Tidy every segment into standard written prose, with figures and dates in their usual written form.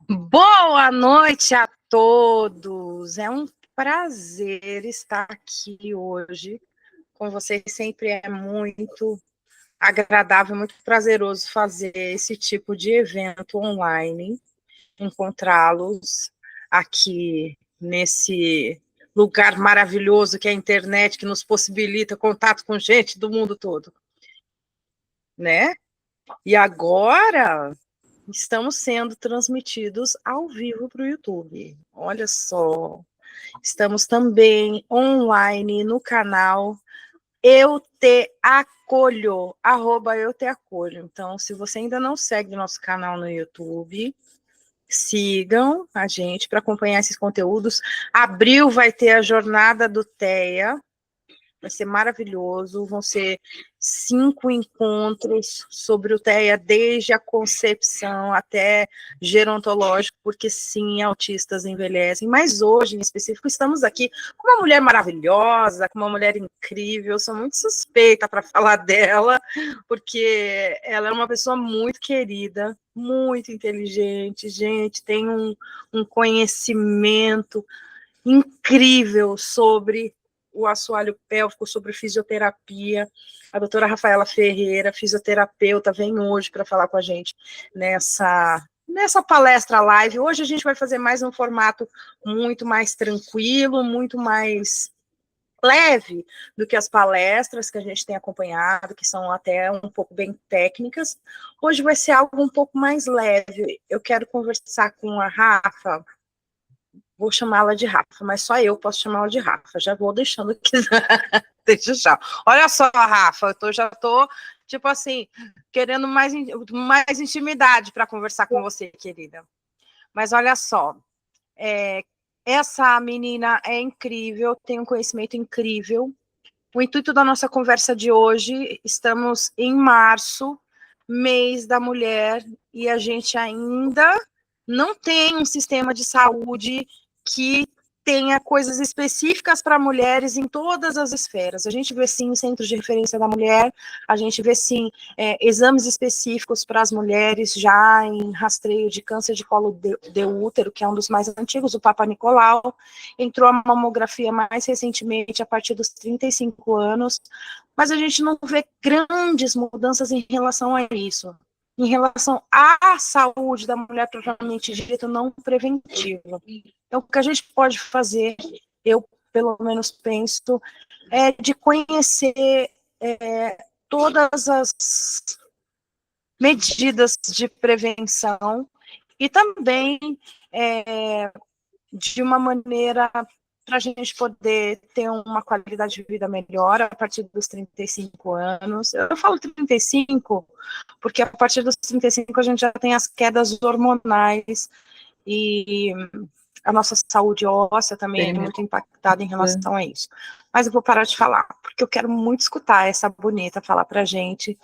Boa noite a todos. É um prazer estar aqui hoje com vocês. Sempre é muito agradável, muito prazeroso fazer esse tipo de evento online, encontrá-los aqui nesse lugar maravilhoso que é a internet, que nos possibilita contato com gente do mundo todo, né? E agora estamos sendo transmitidos ao vivo para o YouTube. Olha só. Estamos também online no canal Eu Te Acolho, @Eu Te Acolho. Então, se você ainda não segue o nosso canal no YouTube, sigam a gente para acompanhar esses conteúdos. Abril vai ter a jornada do TEA, vai ser maravilhoso, vão ser 5 encontros sobre o TEA, desde a concepção até gerontológico, porque sim, autistas envelhecem, mas hoje, em específico, estamos aqui com uma mulher maravilhosa, com uma mulher incrível, eu sou muito suspeita para falar dela, porque ela é uma pessoa muito querida, muito inteligente, gente, tem um conhecimento incrível sobre o assoalho pélvico, sobre fisioterapia. A doutora Rafaela Ferreira, fisioterapeuta, vem hoje para falar com a gente nessa palestra live. Hoje a gente vai fazer mais um formato muito mais tranquilo, muito mais leve do que as palestras que a gente tem acompanhado, que são até um pouco bem técnicas. Hoje vai ser algo um pouco mais leve. Eu quero conversar com a Rafa. Vou chamá-la de Rafa, mas só eu posso chamá-la de Rafa. Já vou deixando aqui. Deixa já. Olha só, Rafa, já estou, tipo assim, querendo mais intimidade para conversar com você, querida. Mas olha só, essa menina é incrível, tem um conhecimento incrível. O intuito da nossa conversa de hoje, estamos em março, mês da mulher, e a gente ainda não tem um sistema de saúde que tenha coisas específicas para mulheres em todas as esferas. A gente vê, sim, centros de referência da mulher, a gente vê, sim, exames específicos para as mulheres já em rastreio de câncer de colo de útero, que é um dos mais antigos, o Papa Nicolau. Entrou a mamografia mais recentemente, a partir dos 35 anos, mas a gente não vê grandes mudanças em relação a isso. Em relação à saúde da mulher propriamente dita, não preventiva. Então, o que a gente pode fazer, eu pelo menos penso, é de conhecer todas as medidas de prevenção e também de uma maneira para a gente poder ter uma qualidade de vida melhor a partir dos 35 anos. Eu falo 35 porque a partir dos 35 a gente já tem as quedas hormonais e a nossa saúde óssea também é muito impactada em relação a isso. Mas eu vou parar de falar, porque eu quero muito escutar essa bonita falar para a gente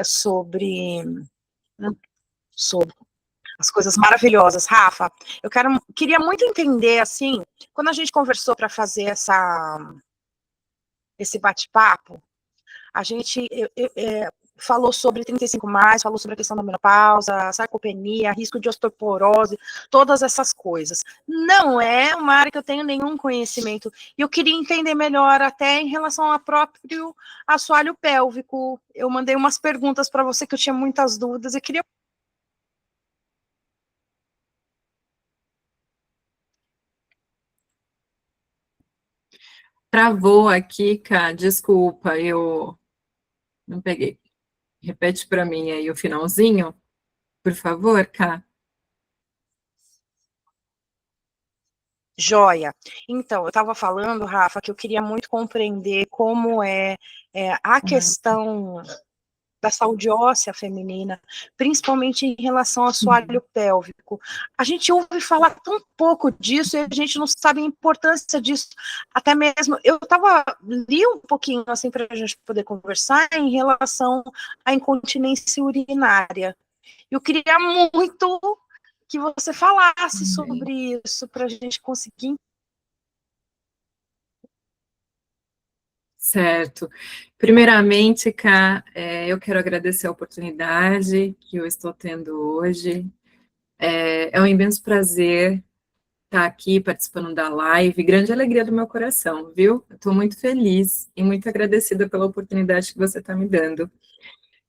sobre as coisas maravilhosas. Rafa, eu queria muito entender, assim, quando a gente conversou para fazer esse bate-papo, a gente falou sobre 35 mais, falou sobre a questão da menopausa, sarcopenia, risco de osteoporose, todas essas coisas. Não é uma área que eu tenho nenhum conhecimento, e eu queria entender melhor até em relação ao próprio assoalho pélvico. Eu mandei umas perguntas para você que eu tinha muitas dúvidas, e queria... Travou aqui, Cá, desculpa, eu não peguei. Repete para mim aí o finalzinho, por favor, Cá. Joia. Então, eu estava falando, Rafa, que eu queria muito compreender como a questão da saúde óssea feminina, principalmente em relação ao assoalho pélvico. A gente ouve falar tão pouco disso e a gente não sabe a importância disso. Até mesmo, li um pouquinho assim para a gente poder conversar em relação à incontinência urinária. Eu queria muito que você falasse sobre isso para a gente conseguir. Certo. Primeiramente, Ká, eu quero agradecer a oportunidade que eu estou tendo hoje. É um imenso prazer estar aqui participando da live, grande alegria do meu coração, viu? Estou muito feliz e muito agradecida pela oportunidade que você está me dando.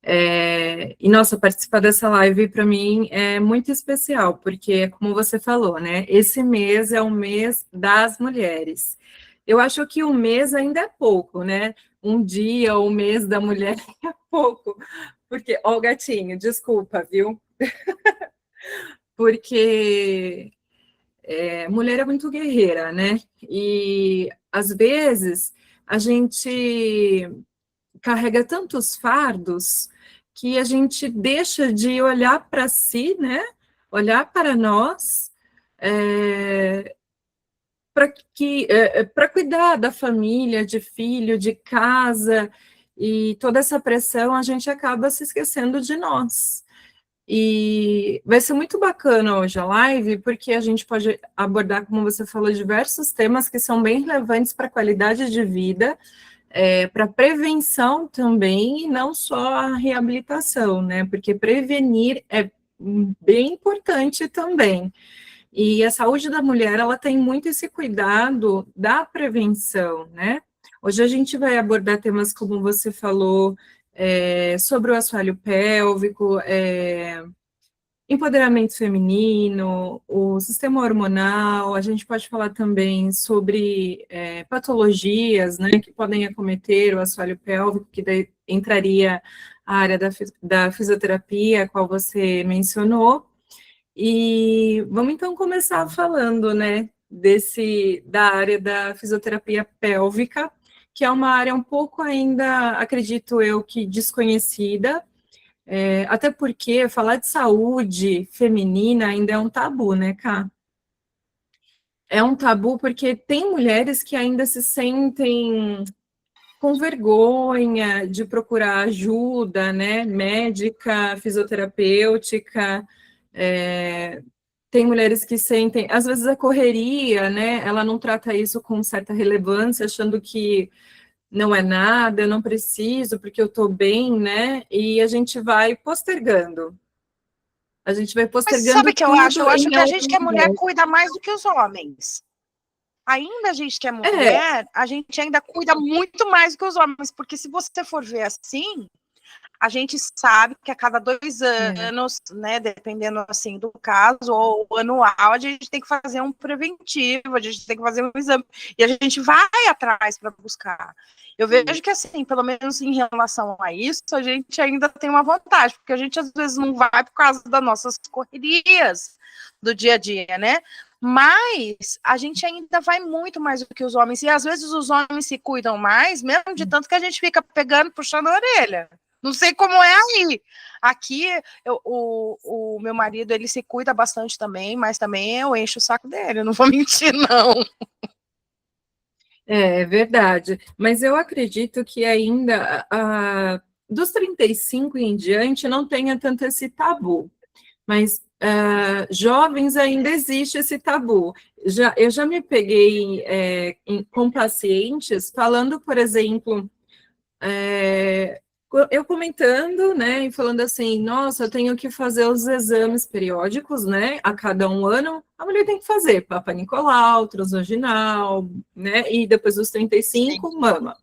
E, nossa, participar dessa live para mim é muito especial, porque, como você falou, né, esse mês é o mês das mulheres. Eu acho que um mês ainda é pouco, né? Um dia, o mês da mulher é pouco, porque, ó, o gatinho, desculpa, viu? Porque mulher é muito guerreira, né? E, às vezes, a gente carrega tantos fardos que a gente deixa de olhar para si, né? Olhar para nós, para cuidar da família, de filho, de casa, e toda essa pressão, a gente acaba se esquecendo de nós. E vai ser muito bacana hoje a live, porque a gente pode abordar, como você falou, diversos temas que são bem relevantes para a qualidade de vida, para prevenção também, e não só a reabilitação, né? Porque prevenir é bem importante também. E a saúde da mulher, ela tem muito esse cuidado da prevenção, né? Hoje a gente vai abordar temas, como você falou, sobre o assoalho pélvico, empoderamento feminino, o sistema hormonal, a gente pode falar também sobre patologias, né, que podem acometer o assoalho pélvico, que daí entraria a área da fisioterapia, a qual você mencionou. E vamos então começar falando, né, da área da fisioterapia pélvica, que é uma área um pouco ainda, acredito eu, que desconhecida, até porque falar de saúde feminina ainda é um tabu, né, Ká? É um tabu porque tem mulheres que ainda se sentem com vergonha de procurar ajuda, né, médica, fisioterapêutica, tem mulheres que sentem, às vezes a correria, né, ela não trata isso com certa relevância, achando que não é nada, eu não preciso, porque eu estou bem, né, e a gente vai postergando. A gente vai Mas postergando sabe o que eu acho? tudo Eu acho em que a gente que é algum mulher momento. cuida mais do que os homens. Ainda a gente que é mulher, a gente ainda cuida muito mais do que os homens, porque se você for ver assim, a gente sabe que a cada 2 anos, né, dependendo assim do caso, ou anual, a gente tem que fazer um preventivo, a gente tem que fazer um exame, e a gente vai atrás para buscar. Eu vejo que, assim, pelo menos em relação a isso, a gente ainda tem uma vantagem, porque a gente às vezes não vai por causa das nossas correrias do dia a dia, né? Mas a gente ainda vai muito mais do que os homens, e às vezes os homens se cuidam mais, mesmo de tanto que a gente fica pegando, puxando a orelha. Não sei como é aí. Aqui, o meu marido, ele se cuida bastante também, mas também eu encho o saco dele, não vou mentir, não. É verdade, mas eu acredito que ainda dos 35 em diante não tenha tanto esse tabu, mas jovens ainda existe esse tabu. Eu já me peguei com pacientes falando, por exemplo, eu comentando, né, e falando assim, nossa, eu tenho que fazer os exames periódicos, né, a cada um ano, a mulher tem que fazer Papa Nicolau, transvaginal, né, e depois dos 35, Sim. Mama,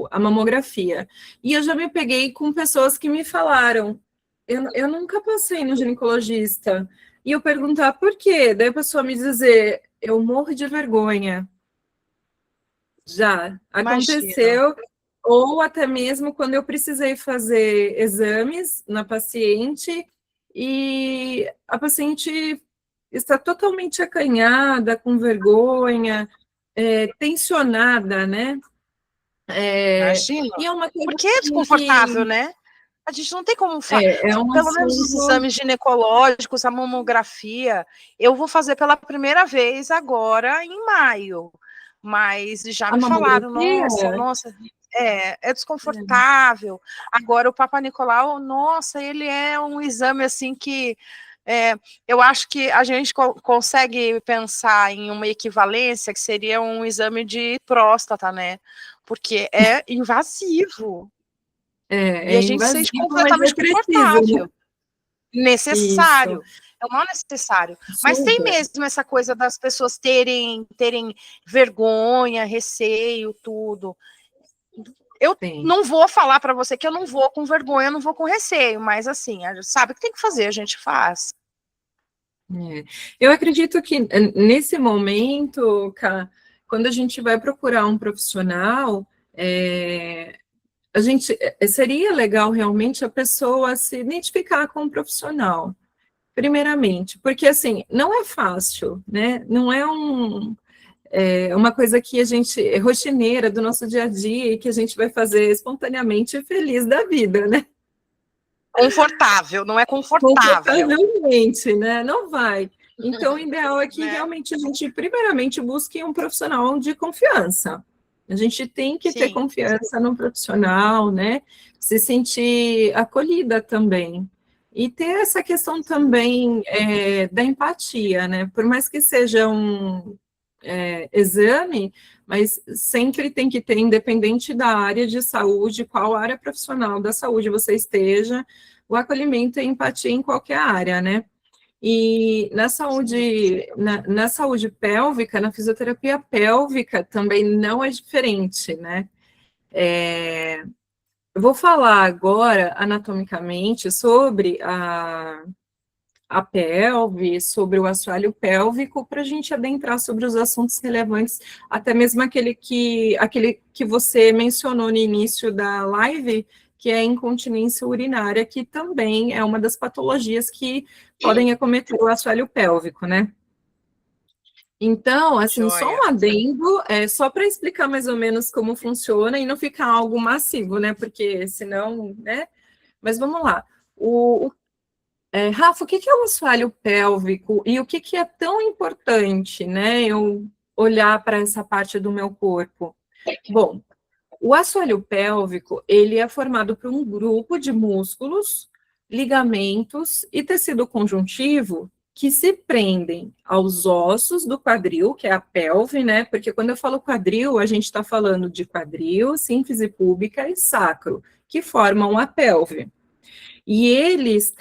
a mamografia. E eu já me peguei com pessoas que me falaram, eu nunca passei no ginecologista, e eu perguntar por quê, daí a pessoa me dizer, eu morro de vergonha. Já Imagina. aconteceu, ou até mesmo quando eu precisei fazer exames na paciente e a paciente está totalmente acanhada, com vergonha, tensionada, né? Imagina. E é uma coisa Porque é assim que desconfortável, né? A gente não tem como falar. Um Pelo menos os exames ginecológicos, a mamografia, eu vou fazer pela primeira vez agora em maio. Mas já me falaram, nossa, é desconfortável. Agora, o Papa Nicolau, nossa, ele é um exame assim que eu acho que a gente consegue pensar em uma equivalência que seria um exame de próstata, né? Porque é invasivo. E a gente se sente completamente confortável. Necessário. Isso. É um mal necessário. Mas tem mesmo essa coisa das pessoas terem vergonha, receio, tudo. Eu não vou falar para você que eu não vou com vergonha, eu não vou com receio, mas assim, a gente sabe o que tem que fazer, a gente faz. Eu acredito que nesse momento, quando a gente vai procurar um profissional, seria legal realmente a pessoa se identificar com um profissional, primeiramente, porque assim, não é fácil, né? Não é uma coisa que a gente é rotineira do nosso dia a dia e que a gente vai fazer espontaneamente e feliz da vida, né? Confortável, não é confortável. Confortavelmente, né? Não vai. Então, o ideal é que realmente a gente, primeiramente, busque um profissional de confiança. A gente tem que ter confiança no profissional, né? Se sentir acolhida também. E ter essa questão também da empatia, né? Por mais que seja um exame, mas sempre tem que ter, independente da área de saúde, qual área profissional da saúde você esteja, o acolhimento e empatia em qualquer área, né? E na saúde, na saúde pélvica, na fisioterapia pélvica, também não é diferente, né? Eu vou falar agora, anatomicamente, sobre a pelve, sobre o assoalho pélvico, para a gente adentrar sobre os assuntos relevantes, até mesmo aquele que você mencionou no início da live, que é a incontinência urinária, que também é uma das patologias que podem acometer o assoalho pélvico, né? Então, assim, só um adendo, só para explicar mais ou menos como funciona e não ficar algo massivo, né? Porque senão, né? Mas vamos lá. Rafa, o que é o assoalho pélvico e o que é tão importante, né? Eu olhar para essa parte do meu corpo. Bom, o assoalho pélvico, ele é formado por um grupo de músculos, ligamentos e tecido conjuntivo que se prendem aos ossos do quadril, que é a pelve, né? Porque quando eu falo quadril, a gente está falando de quadril, sínfise púbica e sacro, que formam a pelve. E eles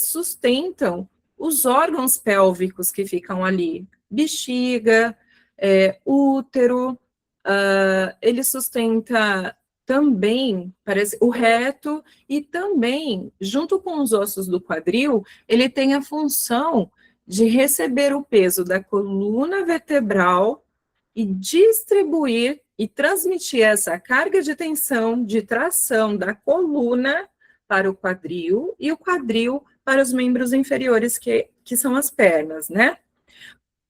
sustentam os órgãos pélvicos que ficam ali, bexiga, útero, ele sustenta também, parece, o reto, e também, junto com os ossos do quadril, ele tem a função de receber o peso da coluna vertebral e distribuir e transmitir essa carga de tensão, de tração da coluna para o quadril e o quadril para os membros inferiores, que são as pernas, né?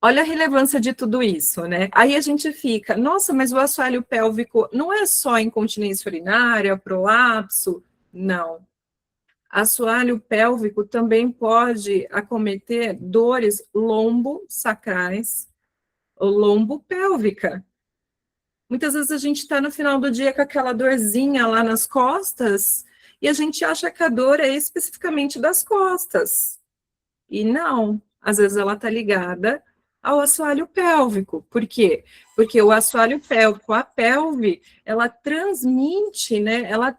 Olha a relevância de tudo isso, né? Aí a gente fica, nossa, mas o assoalho pélvico não é só incontinência urinária, prolapso? Não. Assoalho pélvico também pode acometer dores lombo-sacrais ou lombo-pélvica. Muitas vezes a gente está no final do dia com aquela dorzinha lá nas costas e a gente acha que a dor é especificamente das costas. E não, às vezes ela está ligada ao assoalho pélvico. Por quê? Porque o assoalho pélvico, a pelve, ela transmite, né? Ela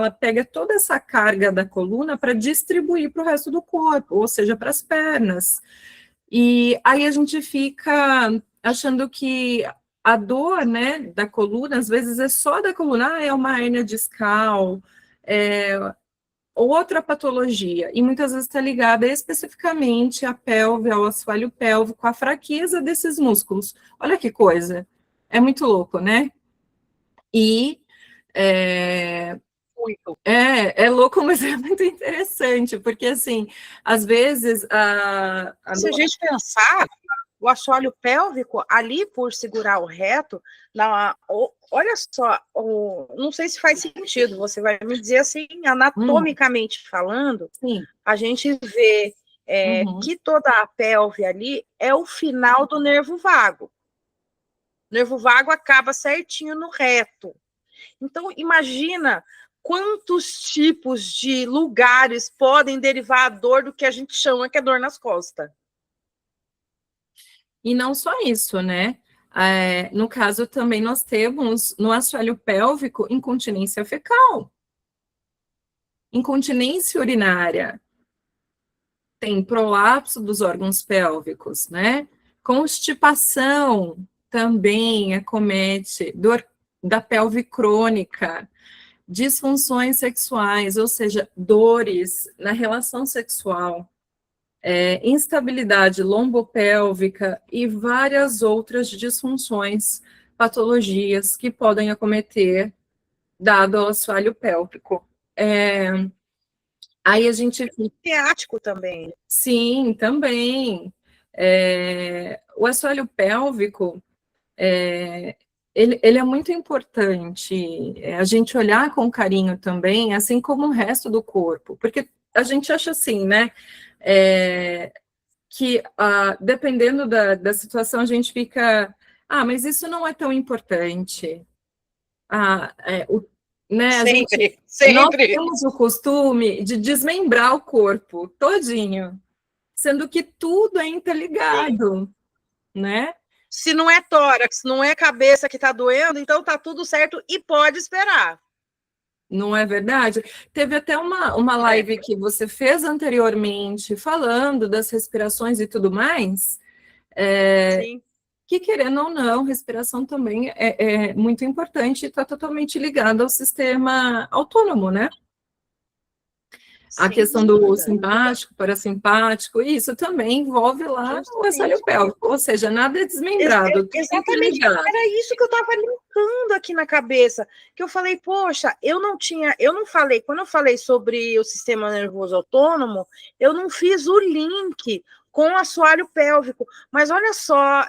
pega toda essa carga da coluna para distribuir para o resto do corpo, ou seja, para as pernas. E aí a gente fica achando que a dor, né, da coluna, às vezes é só da coluna, é uma hérnia discal, outra patologia, e muitas vezes está ligada especificamente à pelve, ao assoalho pélvico, à fraqueza desses músculos. Olha que coisa, é muito louco, né? E é louco, mas é muito interessante, porque assim, às vezes se a gente pensar, o assoalho pélvico, ali por segurar o reto, olha só, não sei se faz sentido, você vai me dizer assim, anatomicamente falando, Sim. a gente vê que toda a pelve ali é o final do nervo vago. O nervo vago acaba certinho no reto. Então, imagina quantos tipos de lugares podem derivar a dor do que a gente chama que é dor nas costas. E não só isso, né? No caso, também nós temos no assoalho pélvico incontinência fecal, incontinência urinária, tem prolapso dos órgãos pélvicos, né? Constipação também acomete, dor da pelve crônica, disfunções sexuais, ou seja, dores na relação sexual, instabilidade lombopélvica e várias outras disfunções, patologias que podem acometer, dado ao assoalho pélvico. Aí a gente... Ciático também. Sim, também. O assoalho pélvico, ele é muito importante a gente olhar com carinho também, assim como o resto do corpo, porque a gente acha assim, né, que dependendo da situação a gente fica, mas isso não é tão importante. Né, Sempre. Nós temos o costume de desmembrar o corpo todinho, sendo que tudo é interligado, né? Se não é tórax, não é cabeça que está doendo, então tá tudo certo e pode esperar. Não é verdade? Teve até uma live que você fez anteriormente, falando das respirações e tudo mais, Sim. que, querendo ou não, respiração também é muito importante e está totalmente ligada ao sistema autônomo, né? A questão do simpático, parasimpático, isso também envolve lá o assoalho pélvico, ou seja, nada é desmembrado. Exatamente, era isso que eu estava linkando aqui na cabeça, que eu falei, poxa, eu não falei, quando eu falei sobre o sistema nervoso autônomo, eu não fiz o link com o assoalho pélvico, mas olha só,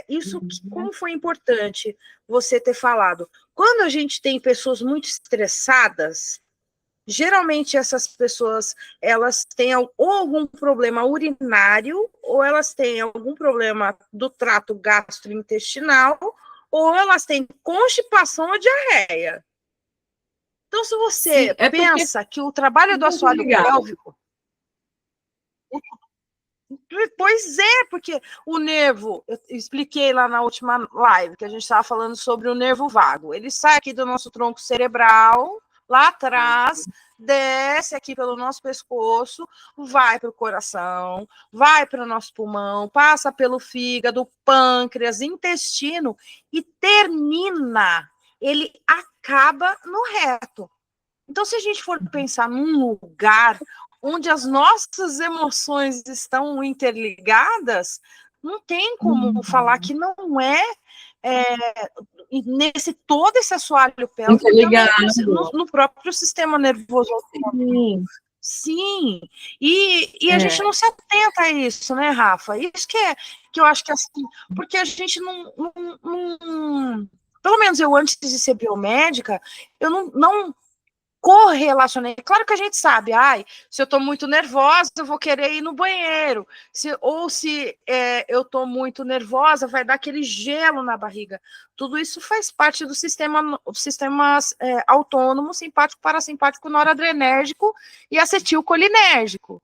isso como foi importante você ter falado. Quando a gente tem pessoas muito estressadas, geralmente essas pessoas, elas têm ou algum problema urinário, ou elas têm algum problema do trato gastrointestinal, ou elas têm constipação ou diarreia. Então, se você pensa que o trabalho do assoalho pélvico... Pois é, porque o nervo, eu expliquei lá na última live, que a gente estava falando sobre o nervo vago. Ele sai aqui do nosso tronco cerebral, lá atrás, desce aqui pelo nosso pescoço, vai para o coração, vai para o nosso pulmão, passa pelo fígado, pâncreas, intestino e termina. Ele acaba no reto. Então, se a gente for pensar num lugar onde as nossas emoções estão interligadas, não tem como falar que não nesse todo esse assoalho pélvico no próprio sistema nervoso autônomo. Sim. E a gente não se atenta a isso, né, Rafa? Isso que eu acho que assim, porque a gente não pelo menos eu, antes de ser biomédica, eu não correlacionei. Claro que a gente sabe, se eu estou muito nervosa, eu vou querer ir no banheiro. Se eu estou muito nervosa, vai dar aquele gelo na barriga. Tudo isso faz parte do sistema autônomo, simpático, parasimpático, noradrenérgico e acetilcolinérgico.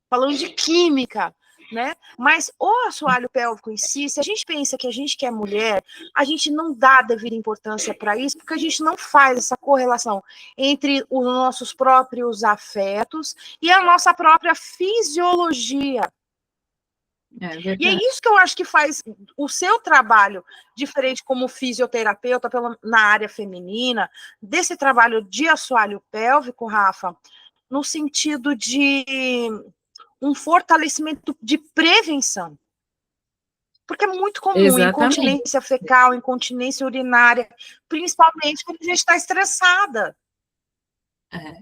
Falando de química, né? Mas o assoalho pélvico em si, se a gente pensa que a gente que é mulher, a gente não dá a devida importância para isso, porque a gente não faz essa correlação entre os nossos próprios afetos e a nossa própria fisiologia. E é isso que eu acho que faz o seu trabalho diferente como fisioterapeuta na área feminina, desse trabalho de assoalho pélvico, Rafa, no sentido de um fortalecimento de prevenção. Porque é muito comum incontinência fecal, incontinência urinária, principalmente quando a gente está estressada.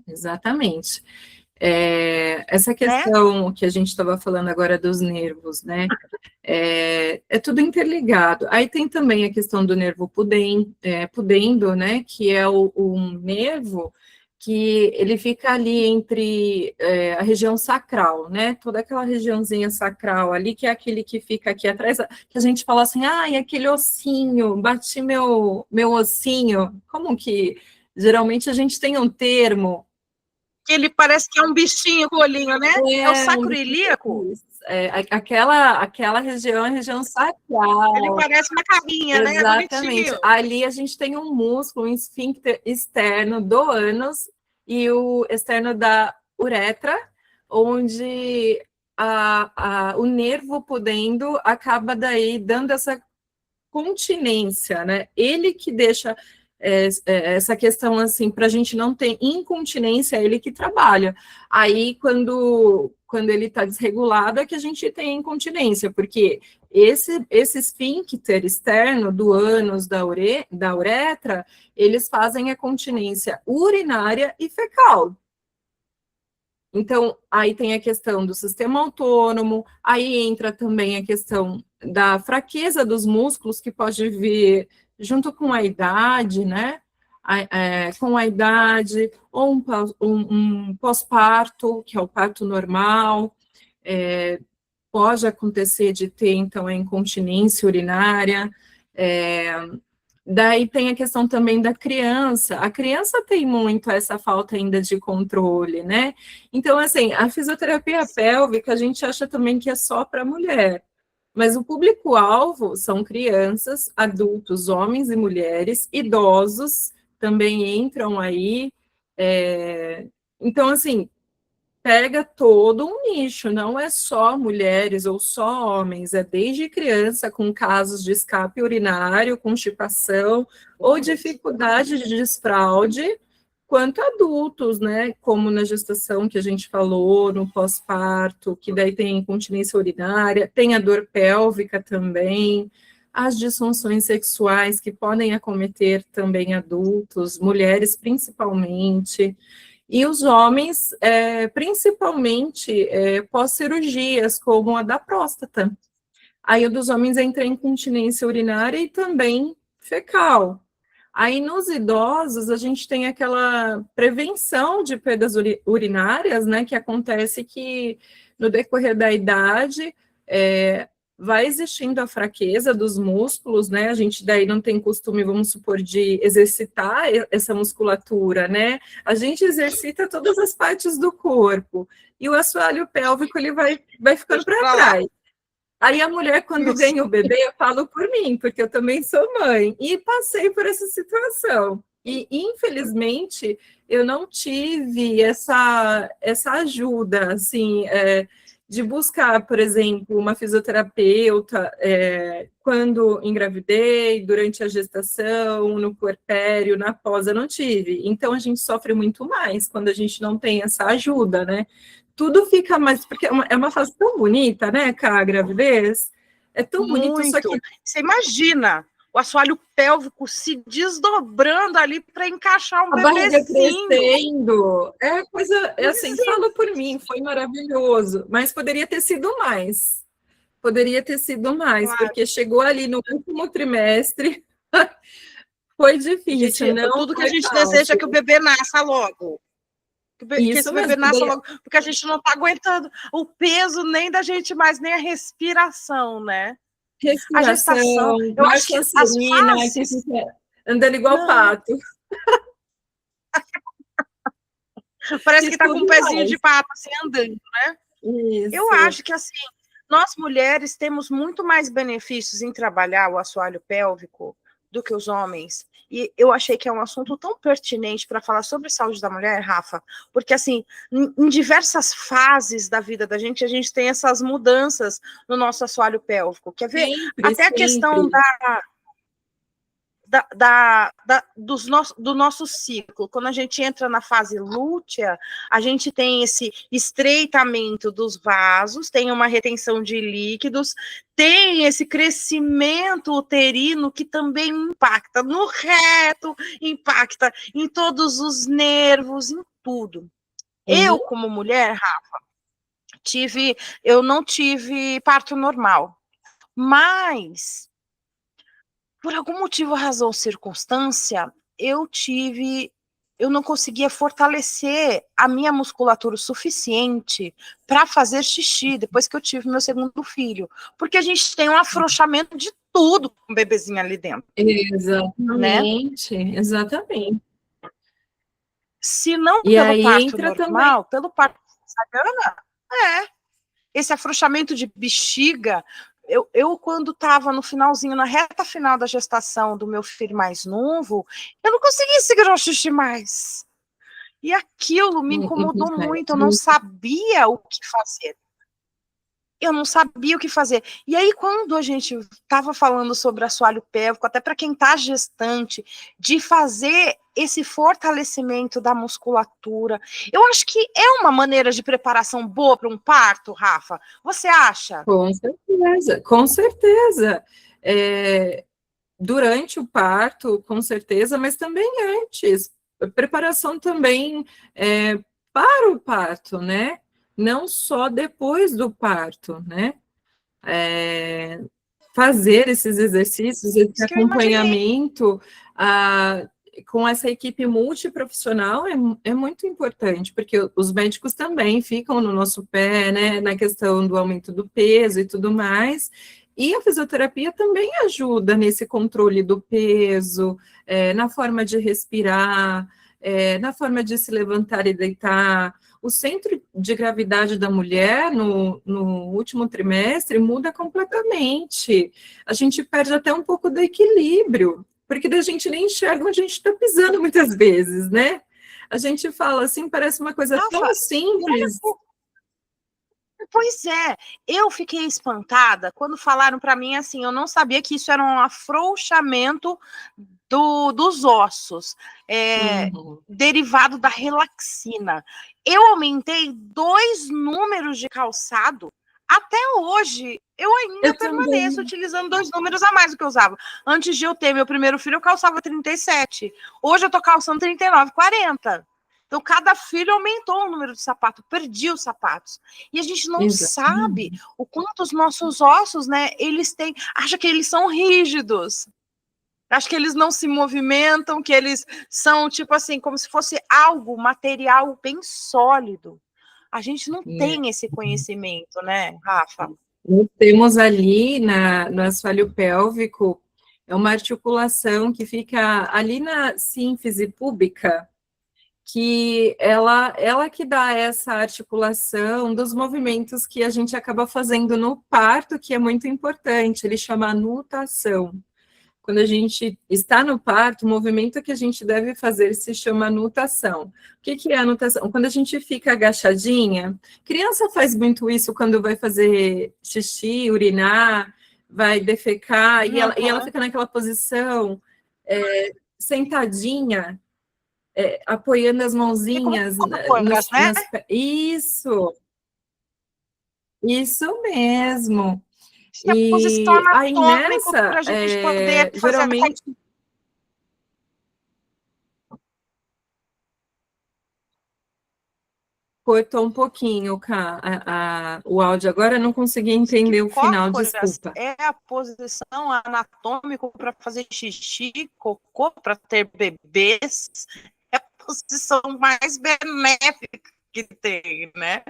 Exatamente. Essa questão, né, que a gente estava falando agora dos nervos, né? É tudo interligado. Aí tem também a questão do nervo pudendo, né? Que é um nervo que ele fica ali entre a região sacral, né? Toda aquela regiãozinha sacral ali, que é aquele que fica aqui atrás, que a gente fala assim, e aquele ossinho, bati meu ossinho. Como que geralmente a gente tem um termo? Que ele parece que é um bichinho com o olhinho, né? É o sacro ilíaco. Aquela região é a região sacral. Ele parece uma carrinha, né? Exatamente. Ali a gente tem um músculo, um esfíncter externo do ânus e o externo da uretra, onde o nervo pudendo acaba daí dando essa continência, né? Ele que deixa essa questão assim, para a gente não ter incontinência, é ele que trabalha. Aí, quando ele está desregulado, é que a gente tem incontinência, porque esse esfíncter externo do ânus, da uretra, eles fazem a continência urinária e fecal. Então, aí tem a questão do sistema autônomo, aí entra também a questão da fraqueza dos músculos, que pode vir junto com a idade, né? Com a idade, ou um pós-parto, que é o parto normal, pode acontecer de ter, então, a incontinência urinária. Daí tem a questão também da criança. A criança tem muito essa falta ainda de controle, né? Então, assim, a fisioterapia pélvica a gente acha também que é só para mulher. Mas o público-alvo são crianças, adultos, homens e mulheres, idosos também entram aí. Então, assim, pega todo um nicho, não é só mulheres ou só homens, é desde criança com casos de escape urinário, constipação ou dificuldade de desfraude, quanto adultos, né, como na gestação que a gente falou, no pós-parto, que daí tem incontinência urinária, tem a dor pélvica também, as disfunções sexuais que podem acometer também adultos, mulheres principalmente, e os homens, principalmente pós-cirurgias, como a da próstata. Aí o dos homens entra em incontinência urinária e também fecal. Aí nos idosos, a gente tem aquela prevenção de perdas urinárias, né, que acontece que no decorrer da idade, vai existindo a fraqueza dos músculos, né? A gente daí não tem costume, vamos supor, de exercitar essa musculatura, né? A gente exercita todas as partes do corpo e o assoalho pélvico ele vai ficando para trás. Aí a mulher, quando ganha o bebê, eu falo por mim, porque eu também sou mãe e passei por essa situação. E, infelizmente, eu não tive essa ajuda, assim, de buscar, por exemplo, uma fisioterapeuta quando engravidei, durante a gestação, no puerpério, na pós, eu não tive. Então, a gente sofre muito mais quando a gente não tem essa ajuda, né? Tudo fica mais... Porque é uma fase tão bonita, né, a gravidez? É tão bonito, só que... Você imagina o assoalho pélvico se desdobrando ali para encaixar um bebezinho. A barriga crescendo. É coisa, assim, falo por mim, foi maravilhoso, mas poderia ter sido mais. Poderia ter sido mais, claro. Porque chegou ali no último trimestre, foi difícil. Gente, não tudo que a gente deseja é que o bebê nasça logo. Que esse bebê nasça logo, porque a gente não está aguentando o peso nem da gente mais, nem a respiração, né? A gestação, eu acho que as fases... andando igual pato. Parece que tá com um pezinho de pato, assim, andando, né? Isso. Eu acho que, assim, nós mulheres temos muito mais benefícios em trabalhar o assoalho pélvico do que os homens. E eu achei que é um assunto tão pertinente para falar sobre saúde da mulher, Rafa, porque, assim, em diversas fases da vida da gente, a gente tem essas mudanças no nosso assoalho pélvico. Quer ver? Até a questão do nosso ciclo. Quando a gente entra na fase lútea, a gente tem esse estreitamento dos vasos, tem uma retenção de líquidos, tem esse crescimento uterino que também impacta no reto, impacta em todos os nervos, em tudo. Eu, como mulher, Rafa, eu não tive parto normal, mas por algum motivo, razão ou circunstância, eu não conseguia fortalecer a minha musculatura o suficiente para fazer xixi depois que eu tive meu segundo filho, porque a gente tem um afrouxamento de tudo com o bebezinho ali dentro. Exatamente, né? Exatamente. Se não e pelo aí parto entra normal, também pelo parto cesariana, esse afrouxamento de bexiga. Eu quando estava no finalzinho, na reta final da gestação do meu filho mais novo, eu não conseguia segurar o xixi mais. E aquilo me incomodou muito, eu não sabia o que fazer. Eu não sabia o que fazer. E aí, quando a gente estava falando sobre assoalho pélvico, até para quem está gestante, de fazer esse fortalecimento da musculatura, eu acho que é uma maneira de preparação boa para um parto, Rafa. Você acha? Com certeza, com certeza. Durante o parto, com certeza, mas também antes. Preparação também para o parto, né? Não só depois do parto, né? Fazer esses exercícios, esse Isso que eu imaginei. acompanhamento com essa equipe multiprofissional é muito importante, porque os médicos também ficam no nosso pé, né, na questão do aumento do peso e tudo mais, e a fisioterapia também ajuda nesse controle do peso, na forma de respirar, na forma de se levantar e deitar. O centro de gravidade da mulher no último trimestre muda completamente. A gente perde até um pouco do equilíbrio, porque a gente nem enxerga onde a gente está pisando muitas vezes, né? A gente fala assim, parece uma coisa Rafa, tão simples. Pois é, eu fiquei espantada quando falaram para mim assim, eu não sabia que isso era um afrouxamento dos ossos, derivado da relaxina. Eu aumentei 2 números de calçado, até hoje eu ainda permaneço utilizando 2 números a mais do que eu usava. Antes de eu ter meu primeiro filho, eu calçava 37. Hoje eu tô calçando 39, 40. Então, cada filho aumentou o número de sapato, perdi os sapatos. E a gente não sabe o quanto os nossos ossos, né, eles têm, acha que eles são rígidos. Acho que eles não se movimentam, que eles são, tipo assim, como se fosse algo material bem sólido. A gente não tem esse conhecimento, né, Rafa? Nós temos ali no assoalho pélvico, é uma articulação que fica ali na sínfise púbica, que ela que dá essa articulação dos movimentos que a gente acaba fazendo no parto, que é muito importante, ele chama nutação. Quando a gente está no parto, o movimento que a gente deve fazer se chama nutação. O que é a nutação? Quando a gente fica agachadinha, criança faz muito isso quando vai fazer xixi, urinar, vai defecar, e ela fica naquela posição sentadinha, apoiando as mãozinhas isso mesmo. É a posição anatômica para a gente poder fazer geralmente cortou um pouquinho, o áudio agora, eu não consegui entender o final, desculpa. É a posição anatômica para fazer xixi, cocô, para ter bebês. É a posição mais benéfica que tem, né?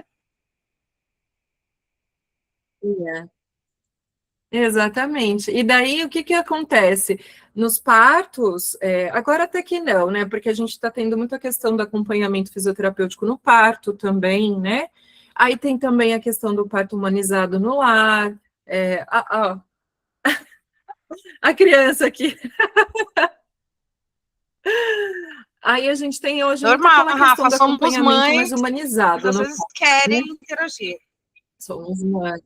Exatamente. E daí, o que acontece? Nos partos, agora até que não, né? Porque a gente está tendo muita questão do acompanhamento fisioterapêutico no parto também, né? Aí tem também a questão do parto humanizado no lar. A criança aqui. Aí a gente tem hoje normal, muito aquela questão Rafa, do acompanhamento mais humanizado. Às vezes querem interagir. Somos mães.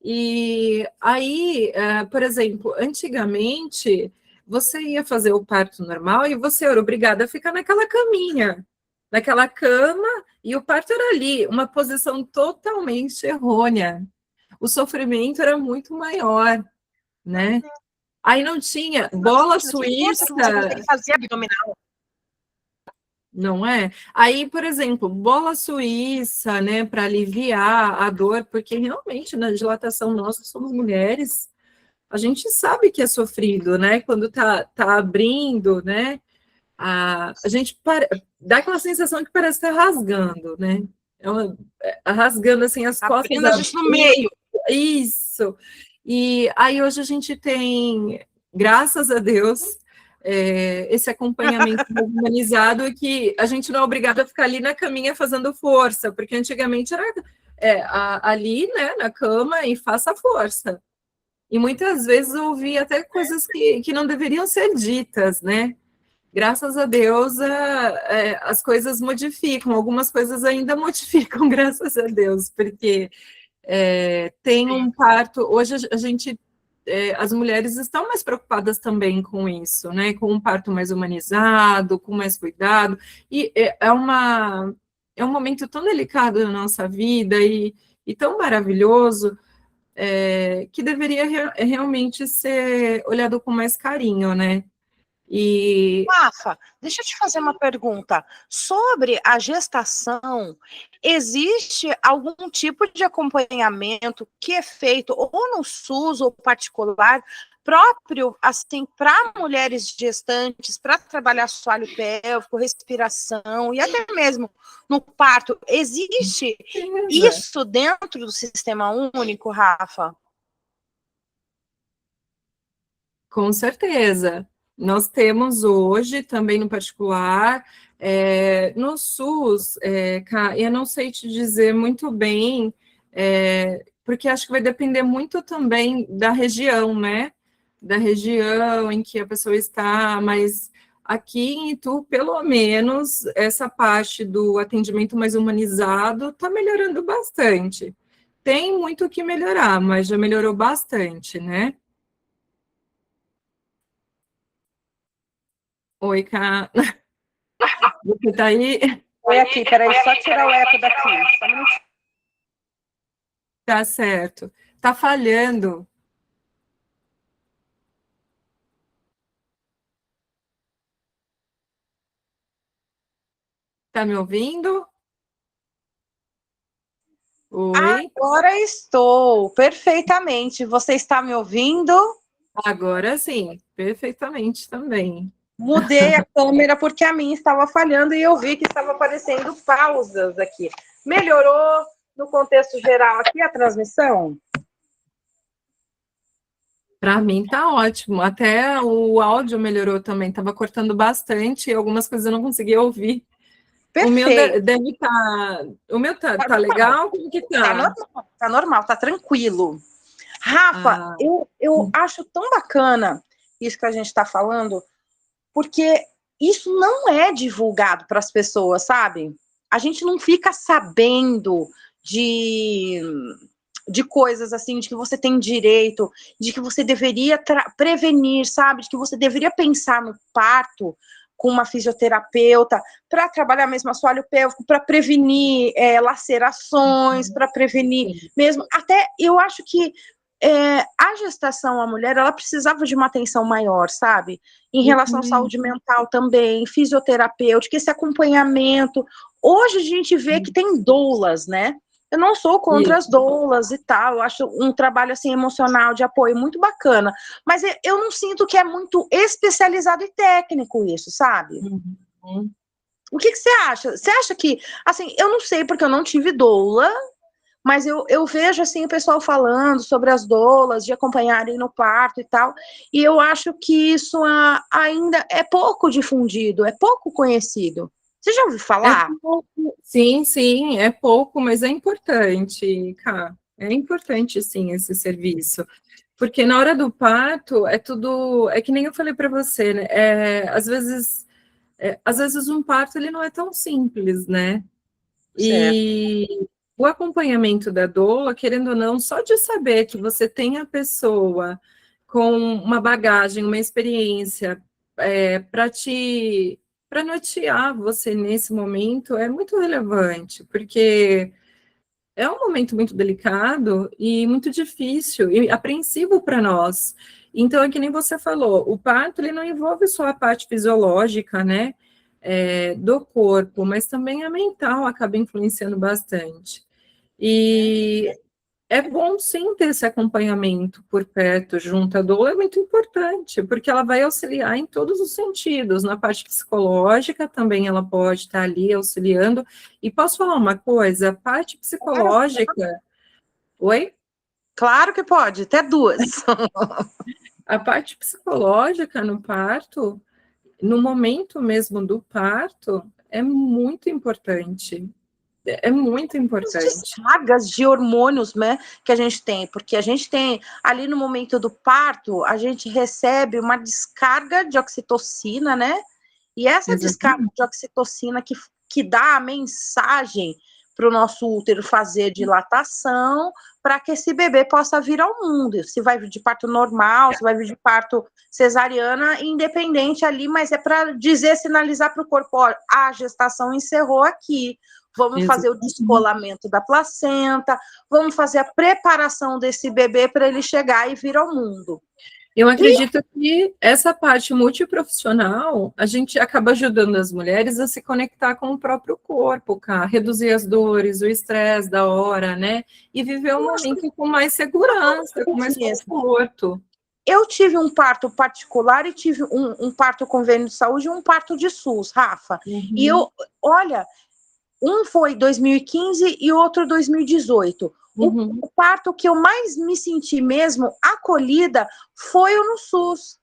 E aí, por exemplo, antigamente, você ia fazer o parto normal e você era obrigada a ficar naquela caminha, naquela cama, e o parto era ali, uma posição totalmente errônea. O sofrimento era muito maior, né? Aí não tinha bola suíça. Você tem que fazer abdominal. Não é? Aí, por exemplo, bola suíça, né, para aliviar a dor, porque realmente na dilatação nós somos mulheres, a gente sabe que é sofrido, né? Quando tá abrindo, né? A gente dá aquela sensação que parece estar rasgando, né? Rasgando assim as costas. Abrindo a gente no meio. Isso. E aí hoje a gente tem, graças a Deus, esse acompanhamento humanizado que a gente não é obrigado a ficar ali na caminha fazendo força, porque antigamente era ali, né, na cama e faça força. E muitas vezes eu ouvi até coisas que não deveriam ser ditas, né? Graças a Deus, as coisas modificam, algumas coisas ainda modificam, graças a Deus, porque tem um parto. Hoje a gente, as mulheres estão mais preocupadas também com isso, né? Com um parto mais humanizado, com mais cuidado, e é um momento tão delicado na nossa vida e tão maravilhoso, que deveria realmente ser olhado com mais carinho, né? E Rafa, deixa eu te fazer uma pergunta. Sobre a gestação, existe algum tipo de acompanhamento que é feito ou no SUS ou particular, próprio, assim, para mulheres gestantes, para trabalhar assoalho pélvico, respiração e até mesmo no parto? Existe isso dentro do Sistema Único, Rafa? Com certeza. Nós temos hoje, também no particular, no SUS, eu não sei te dizer muito bem, porque acho que vai depender muito também da região, né? Da região em que a pessoa está, mas aqui em Itu, pelo menos, essa parte do atendimento mais humanizado está melhorando bastante. Tem muito o que melhorar, mas já melhorou bastante, né? Oi, Cá. Você tá aí? Oi, aqui, peraí, só tirar o eco daqui. Só um minutinho. Tá certo. Tá falhando. Tá me ouvindo? Oi? Agora estou, perfeitamente. Você está me ouvindo? Agora sim, perfeitamente também. Mudei a câmera porque a minha estava falhando e eu vi que estava aparecendo pausas aqui. Melhorou no contexto geral aqui a transmissão? Para mim tá ótimo. Até o áudio melhorou também. Tava cortando bastante e algumas coisas eu não conseguia ouvir. O meu Perfeito. deve estar. O meu tá legal? Como que tá? Tá normal, tá tranquilo. Rafa, Ah, eu acho tão bacana isso que a gente está falando, porque isso não é divulgado para as pessoas, sabe? A gente não fica sabendo de, de coisas assim, de que você tem direito, de que você deveria prevenir, sabe? De que você deveria pensar no parto com uma fisioterapeuta para trabalhar mesmo assoalho pélvico, para prevenir lacerações, para prevenir mesmo. Até eu acho que a gestação, a mulher, ela precisava de uma atenção maior, sabe? Em relação à saúde mental também, fisioterapêutica, esse acompanhamento. Hoje a gente vê que tem doulas, né? Eu não sou contra as doulas e tal, eu acho um trabalho assim emocional de apoio muito bacana, mas eu não sinto que é muito especializado e técnico isso, sabe? O que você acha? Você acha que, assim, eu não sei porque eu não tive doula, mas eu vejo assim o pessoal falando sobre as doulas, de acompanharem no parto e tal, e eu acho que isso ainda é pouco difundido, é pouco conhecido. Você já ouviu falar? Sim, sim, é pouco, mas é importante, Cá. É importante, sim, esse serviço. Porque na hora do parto é tudo, é que nem eu falei para você, né? Às vezes um parto ele não é tão simples, né? Certo. E o acompanhamento da doula, querendo ou não, só de saber que você tem a pessoa com uma bagagem, uma experiência para nortear você nesse momento é muito relevante, porque é um momento muito delicado e muito difícil e apreensivo para nós. Então, é que nem você falou, o parto ele não envolve só a parte fisiológica, né? do corpo, mas também a mental acaba influenciando bastante. E é bom sim ter esse acompanhamento por perto, junto à doula, é muito importante, porque ela vai auxiliar em todos os sentidos, na parte psicológica também ela pode estar ali auxiliando. E posso falar uma coisa? A parte psicológica... Oi? Claro que pode, até duas. A parte psicológica no parto, no momento mesmo do parto, é muito importante. É muito As importante. descargas de hormônios, né, que a gente tem, porque a gente tem, ali no momento do parto, a gente recebe uma descarga de oxitocina, né, e essa descarga Exatamente. de oxitocina que dá a mensagem para o nosso útero fazer dilatação, para que esse bebê possa vir ao mundo. Se vai vir de parto normal, se vai vir de parto cesariana, independente ali, mas é para dizer, sinalizar para o corpo, ó, a gestação encerrou aqui. Vamos fazer o descolamento da placenta, vamos fazer a preparação desse bebê para ele chegar e vir ao mundo. Eu acredito que essa parte multiprofissional, a gente acaba ajudando as mulheres a se conectar com o próprio corpo, cara, reduzir as dores, o estresse da hora, né? E viver um momento com mais segurança, com mais conforto. Eu tive um parto particular e tive um parto convênio de saúde e um parto de SUS, Rafa. E olha, um foi 2015 e outro 2018. O parto que eu mais me senti mesmo acolhida foi o no SUS.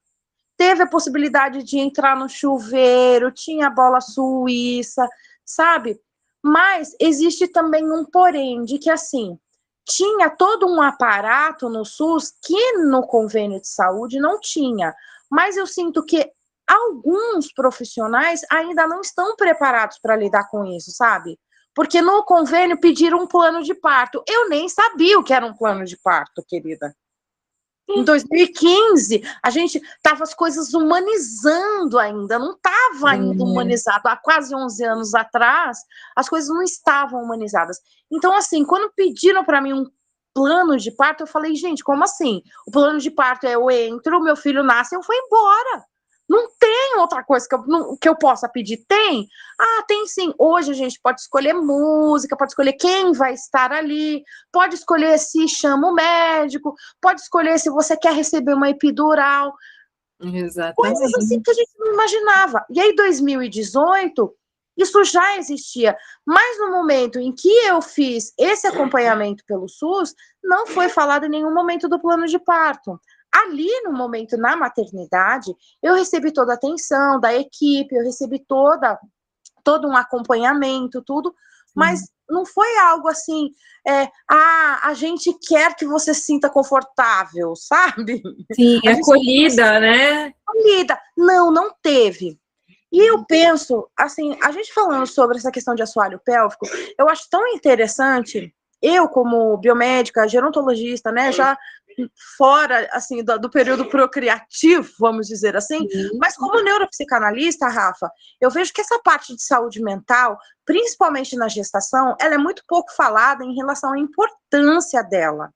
Teve a possibilidade de entrar no chuveiro, tinha bola suíça, sabe? Mas existe também um porém, de que assim, tinha todo um aparato no SUS que no convênio de saúde não tinha. Mas eu sinto que alguns profissionais ainda não estão preparados para lidar com isso, sabe? Porque no convênio pediram um plano de parto. Eu nem sabia o que era um plano de parto, querida. Em 2015, a gente estava as coisas humanizando ainda, não estava ainda humanizado. Há quase 11 anos atrás, as coisas não estavam humanizadas. Então, assim, quando pediram para mim um plano de parto, eu falei, gente, como assim? O plano de parto é eu entro, meu filho nasce e eu vou embora. Não tem outra coisa que eu possa pedir. Tem? Ah, tem sim. Hoje a gente pode escolher música, pode escolher quem vai estar ali, pode escolher se chama o médico, pode escolher se você quer receber uma epidural. Exatamente. Coisas assim que a gente não imaginava. E aí, 2018, isso já existia. Mas no momento em que eu fiz esse acompanhamento pelo SUS, não foi falado em nenhum momento do plano de parto. Ali, no momento, na maternidade, eu recebi toda a atenção da equipe, eu recebi todo um acompanhamento, tudo, mas não foi algo assim, a gente quer que você se sinta confortável, sabe? Sim, acolhida, né? Acolhida. Não teve. E eu penso, assim, a gente falando sobre essa questão de assoalho pélvico, eu acho tão interessante, eu como biomédica, gerontologista, né, já fora, assim, do período procriativo, vamos dizer assim, mas como neuropsicanalista, Rafa, eu vejo que essa parte de saúde mental, principalmente na gestação, ela é muito pouco falada em relação à importância dela.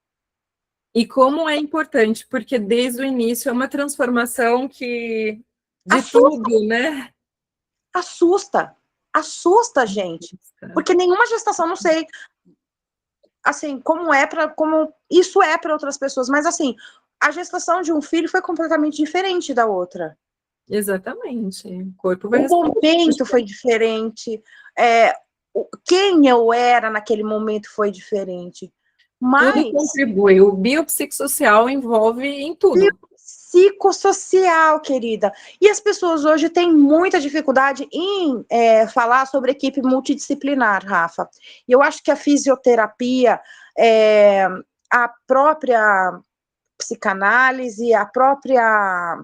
E como é importante, porque desde o início é uma transformação que... de tudo, né? Assusta a gente. Porque nenhuma gestação, não sei, assim, como isso é para outras pessoas, mas assim, a gestação de um filho foi completamente diferente da outra. Exatamente. O corpo vai O momento foi diferente, quem eu era naquele momento foi diferente. Mas tudo contribui. O biopsicossocial envolve em tudo. Psicossocial, querida. E as pessoas hoje têm muita dificuldade em falar sobre equipe multidisciplinar, Rafa. E eu acho que a fisioterapia, a própria psicanálise, a própria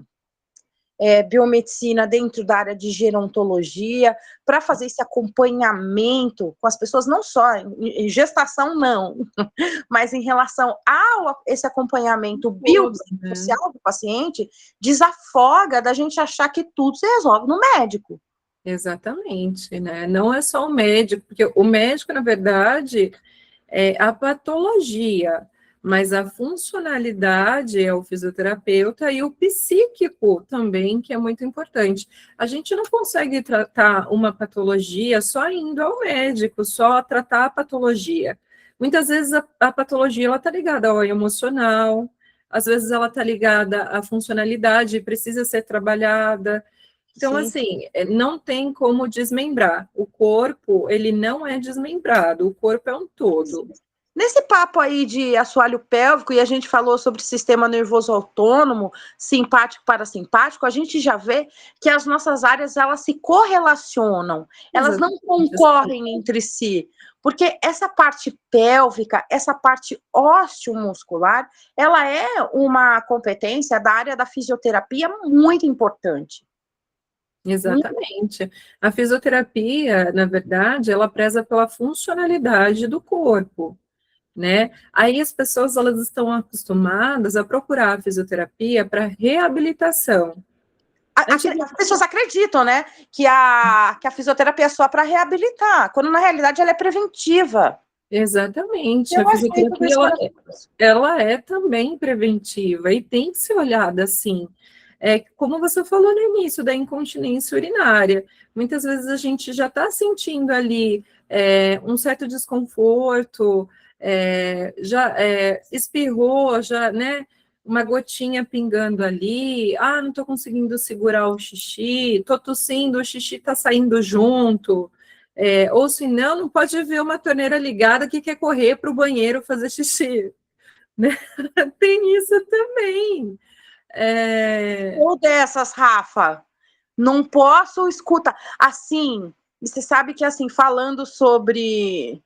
biomedicina dentro da área de gerontologia, para fazer esse acompanhamento com as pessoas, não só em gestação, não, mas em relação a esse acompanhamento biopsicossocial do paciente, desafoga da gente achar que tudo se resolve no médico. Exatamente, né? Não é só o médico, porque o médico, na verdade, é a patologia, mas a funcionalidade é o fisioterapeuta e o psíquico também, que é muito importante. A gente não consegue tratar uma patologia só indo ao médico, só tratar a patologia. Muitas vezes a patologia ela está ligada ao emocional, às vezes ela está ligada à funcionalidade, precisa ser trabalhada. Então, Sim. assim, não tem como desmembrar. O corpo, ele não é desmembrado, o corpo é um todo. Nesse papo aí de assoalho pélvico, e a gente falou sobre sistema nervoso autônomo, simpático parasimpático, a gente já vê que as nossas áreas, elas se correlacionam, elas não concorrem entre si, porque essa parte pélvica, essa parte osteomuscular, ela é uma competência da área da fisioterapia muito importante. Exatamente. A fisioterapia, na verdade, ela preza pela funcionalidade do corpo, né? Aí as pessoas, elas estão acostumadas a procurar a fisioterapia para reabilitação. As pessoas acreditam, né, que a fisioterapia é só para reabilitar, quando na realidade ela é preventiva. Exatamente. Eu A achei tudo fisioterapia, isso ela é também preventiva e tem que ser olhada assim. É, como você falou no início da incontinência urinária, muitas vezes a gente já está sentindo ali um certo desconforto, já espirrou, já, né, uma gotinha pingando ali, não estou conseguindo segurar o xixi, estou tossindo, o xixi está saindo junto, ou se não, não pode ver uma torneira ligada que quer correr para o banheiro fazer xixi, né? Tem isso também. Ou dessas, Rafa, não posso escutar. Assim, você sabe que, assim, falando sobre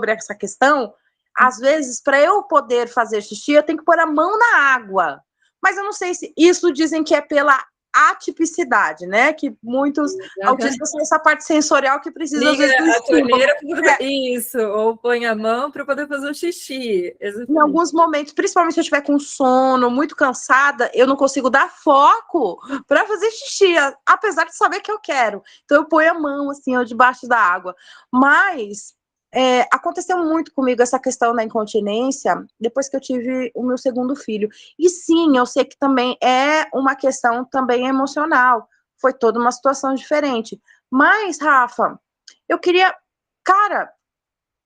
essa questão, às vezes, para eu poder fazer xixi, eu tenho que pôr a mão na água. Mas eu não sei se isso dizem que é pela atipicidade, né? Que muitos autistas têm essa parte sensorial que precisa, Liga às vezes, do a torneira, é. isso, ou põe a mão para poder fazer o xixi. Exatamente. Em alguns momentos, principalmente se eu estiver com sono, muito cansada, eu não consigo dar foco para fazer xixi, apesar de saber que eu quero. Então eu ponho a mão assim, ó, debaixo da água. Mas aconteceu muito comigo essa questão da incontinência depois que eu tive o meu segundo filho. E sim, eu sei que também é uma questão também emocional. Foi toda uma situação diferente. Mas, Rafa, eu queria, cara,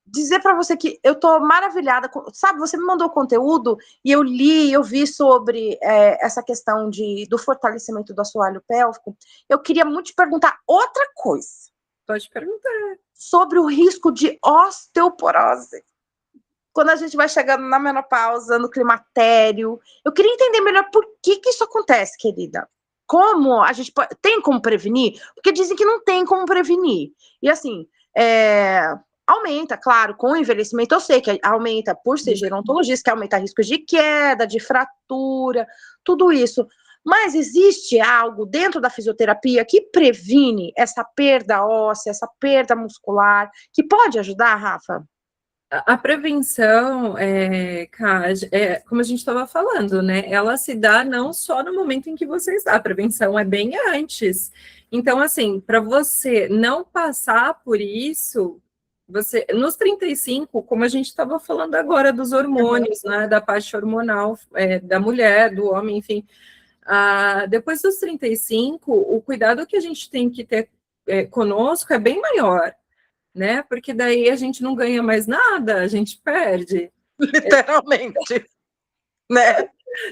dizer para você que eu tô maravilhada, sabe, você me mandou conteúdo e eu li, eu vi sobre essa questão do fortalecimento do assoalho pélvico. Eu queria muito te perguntar outra coisa. Pode perguntar. Sobre o risco de osteoporose. Quando a gente vai chegando na menopausa, no climatério. Eu queria entender melhor por que isso acontece, querida. Como a gente tem como prevenir? Porque dizem que não tem como prevenir. E assim, aumenta, claro, com o envelhecimento. Eu sei que aumenta por ser gerontologista, que aumenta riscos de queda, de fratura, tudo isso. Mas existe algo dentro da fisioterapia que previne essa perda óssea, essa perda muscular, que pode ajudar, Rafa? A prevenção, como a gente estava falando, né? Ela se dá não só no momento em que você está, a prevenção é bem antes. Então, assim, para você não passar por isso, você, nos 35, como a gente estava falando agora dos hormônios, né? Da parte hormonal, da mulher, do homem, enfim. Depois dos 35, o cuidado que a gente tem que ter conosco é bem maior, né? Porque daí a gente não ganha mais nada, a gente perde. Literalmente. Né?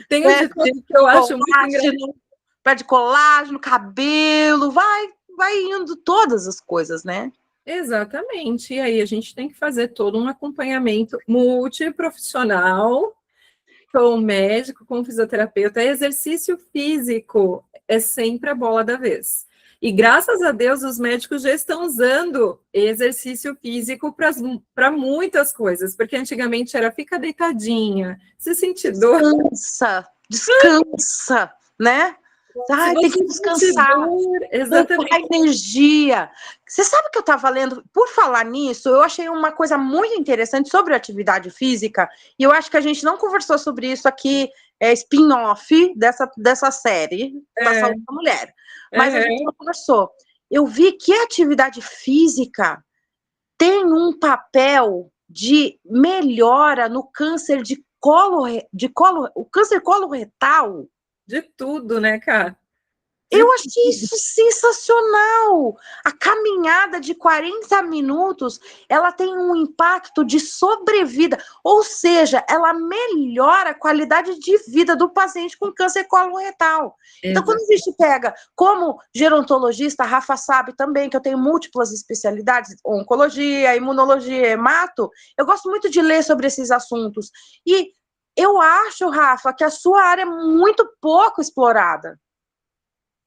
Tem um ditado que eu acho muito engraçado. Perde colágeno, cabelo, vai indo todas as coisas, né? Exatamente. E aí a gente tem que fazer todo um acompanhamento multiprofissional com o médico, com o fisioterapeuta. Exercício físico é sempre a bola da vez. E graças a Deus os médicos já estão usando exercício físico para muitas coisas, porque antigamente era fica deitadinha, se sentir dor. Descansa, né? Ai, tem que descansar, poupar energia. Você sabe que eu estava lendo, por falar nisso, eu achei uma coisa muito interessante sobre atividade física, e eu acho que a gente não conversou sobre isso aqui, spin-off dessa série da saúde da mulher. Mas a gente não conversou. Eu vi que a atividade física tem um papel de melhora no câncer de o câncer coloretal. De tudo, né, cara? Eu achei isso sensacional. A caminhada de 40 minutos, ela tem um impacto de sobrevida, ou seja, ela melhora a qualidade de vida do paciente com câncer coloretal. Então, quando a gente pega, como gerontologista, a Rafa sabe também que eu tenho múltiplas especialidades, oncologia, imunologia, hemato, eu gosto muito de ler sobre esses assuntos. E eu acho, Rafa, que a sua área é muito pouco explorada.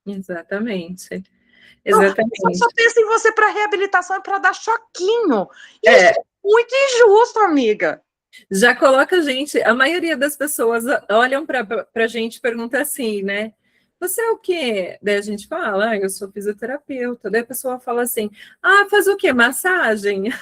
Exatamente. Exatamente. Só pensa em você para reabilitação e para dar choquinho. E isso é muito injusto, amiga. Já coloca a gente, a maioria das pessoas olham para a gente e perguntam assim, né? Você é o quê? Daí a gente fala, eu sou fisioterapeuta. Daí a pessoa fala assim, faz o quê? Massagem?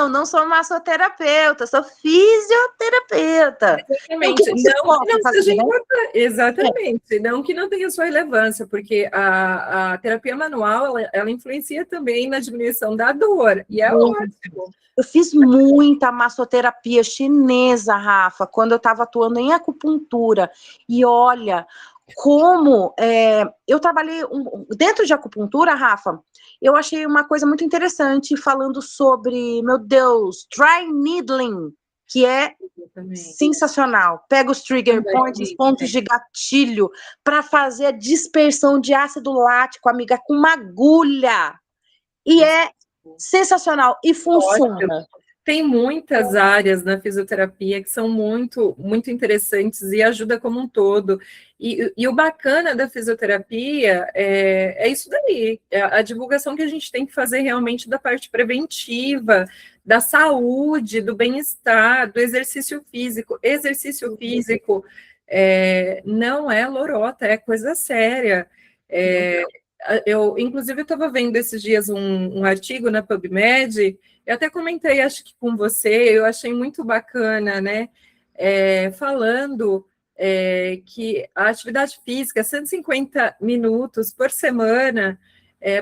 Não sou massoterapeuta, sou fisioterapeuta. Exatamente. Não que não seja importante. Exatamente. Não que não tenha sua relevância, porque a terapia manual, ela influencia também na diminuição da dor, e é ótimo. Eu fiz muita massoterapia chinesa, Rafa, quando eu estava atuando em acupuntura. E olha, como eu trabalhei dentro de acupuntura, Rafa, eu achei uma coisa muito interessante falando sobre, meu Deus, dry needling, que é sensacional. Pega os trigger points, os pontos de gatilho, para fazer a dispersão de ácido lático, amiga, com uma agulha. E é sensacional e funciona. Tem muitas áreas na fisioterapia que são muito, muito interessantes e ajuda como um todo. E o bacana da fisioterapia é isso daí, é a divulgação que a gente tem que fazer realmente da parte preventiva, da saúde, do bem-estar, do exercício físico. Exercício físico não é lorota, é coisa séria. Inclusive, eu estava vendo esses dias um artigo na PubMed. Eu até comentei, acho que com você, eu achei muito bacana, né? Falando que a atividade física, 150 minutos por semana,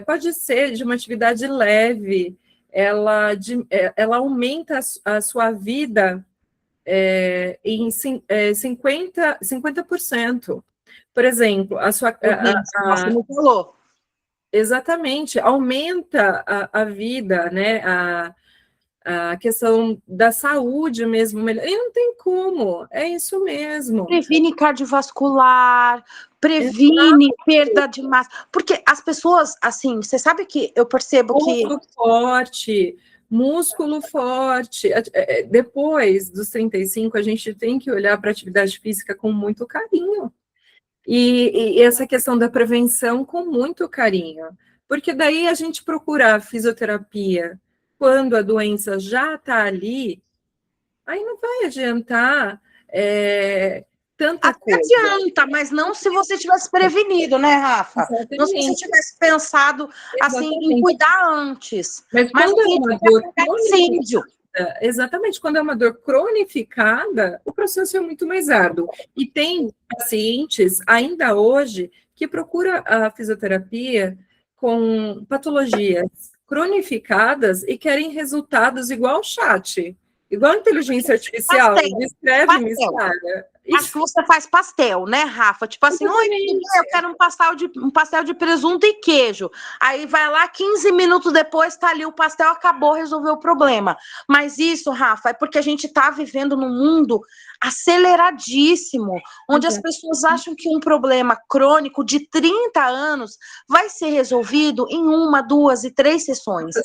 pode ser de uma atividade leve, ela aumenta a sua vida em 50%. Por exemplo, a sua. Você me falou. Exatamente, aumenta a vida, né? A questão da saúde mesmo. E não tem como, é isso mesmo. Previne cardiovascular, previne perda de massa. Porque as pessoas, assim, você sabe que eu percebo que. Músculo forte. Depois dos 35, a gente tem que olhar para a atividade física com muito carinho. E essa questão da prevenção com muito carinho, porque daí a gente procurar fisioterapia quando a doença já está ali, aí não vai adiantar tanta coisa. Adianta, mas não se você tivesse prevenido, né, Rafa? Exatamente. Não se você tivesse pensado assim em cuidar antes. Mas quando é uma dor crônica, exatamente, quando é uma dor cronificada, o processo é muito mais árduo. E tem pacientes, ainda hoje, que procuram a fisioterapia com patologias cronificadas e querem resultados igual o chat, igual a inteligência artificial. Descreve, me explica. Acho que você faz pastel, né, Rafa? Tipo assim, oi, eu quero um pastel de presunto e queijo. Aí vai lá, 15 minutos depois, tá ali o pastel, acabou, resolveu o problema. Mas isso, Rafa, é porque a gente tá vivendo num mundo aceleradíssimo, onde as pessoas acham que um problema crônico de 30 anos vai ser resolvido em 1, 2 e 3 sessões.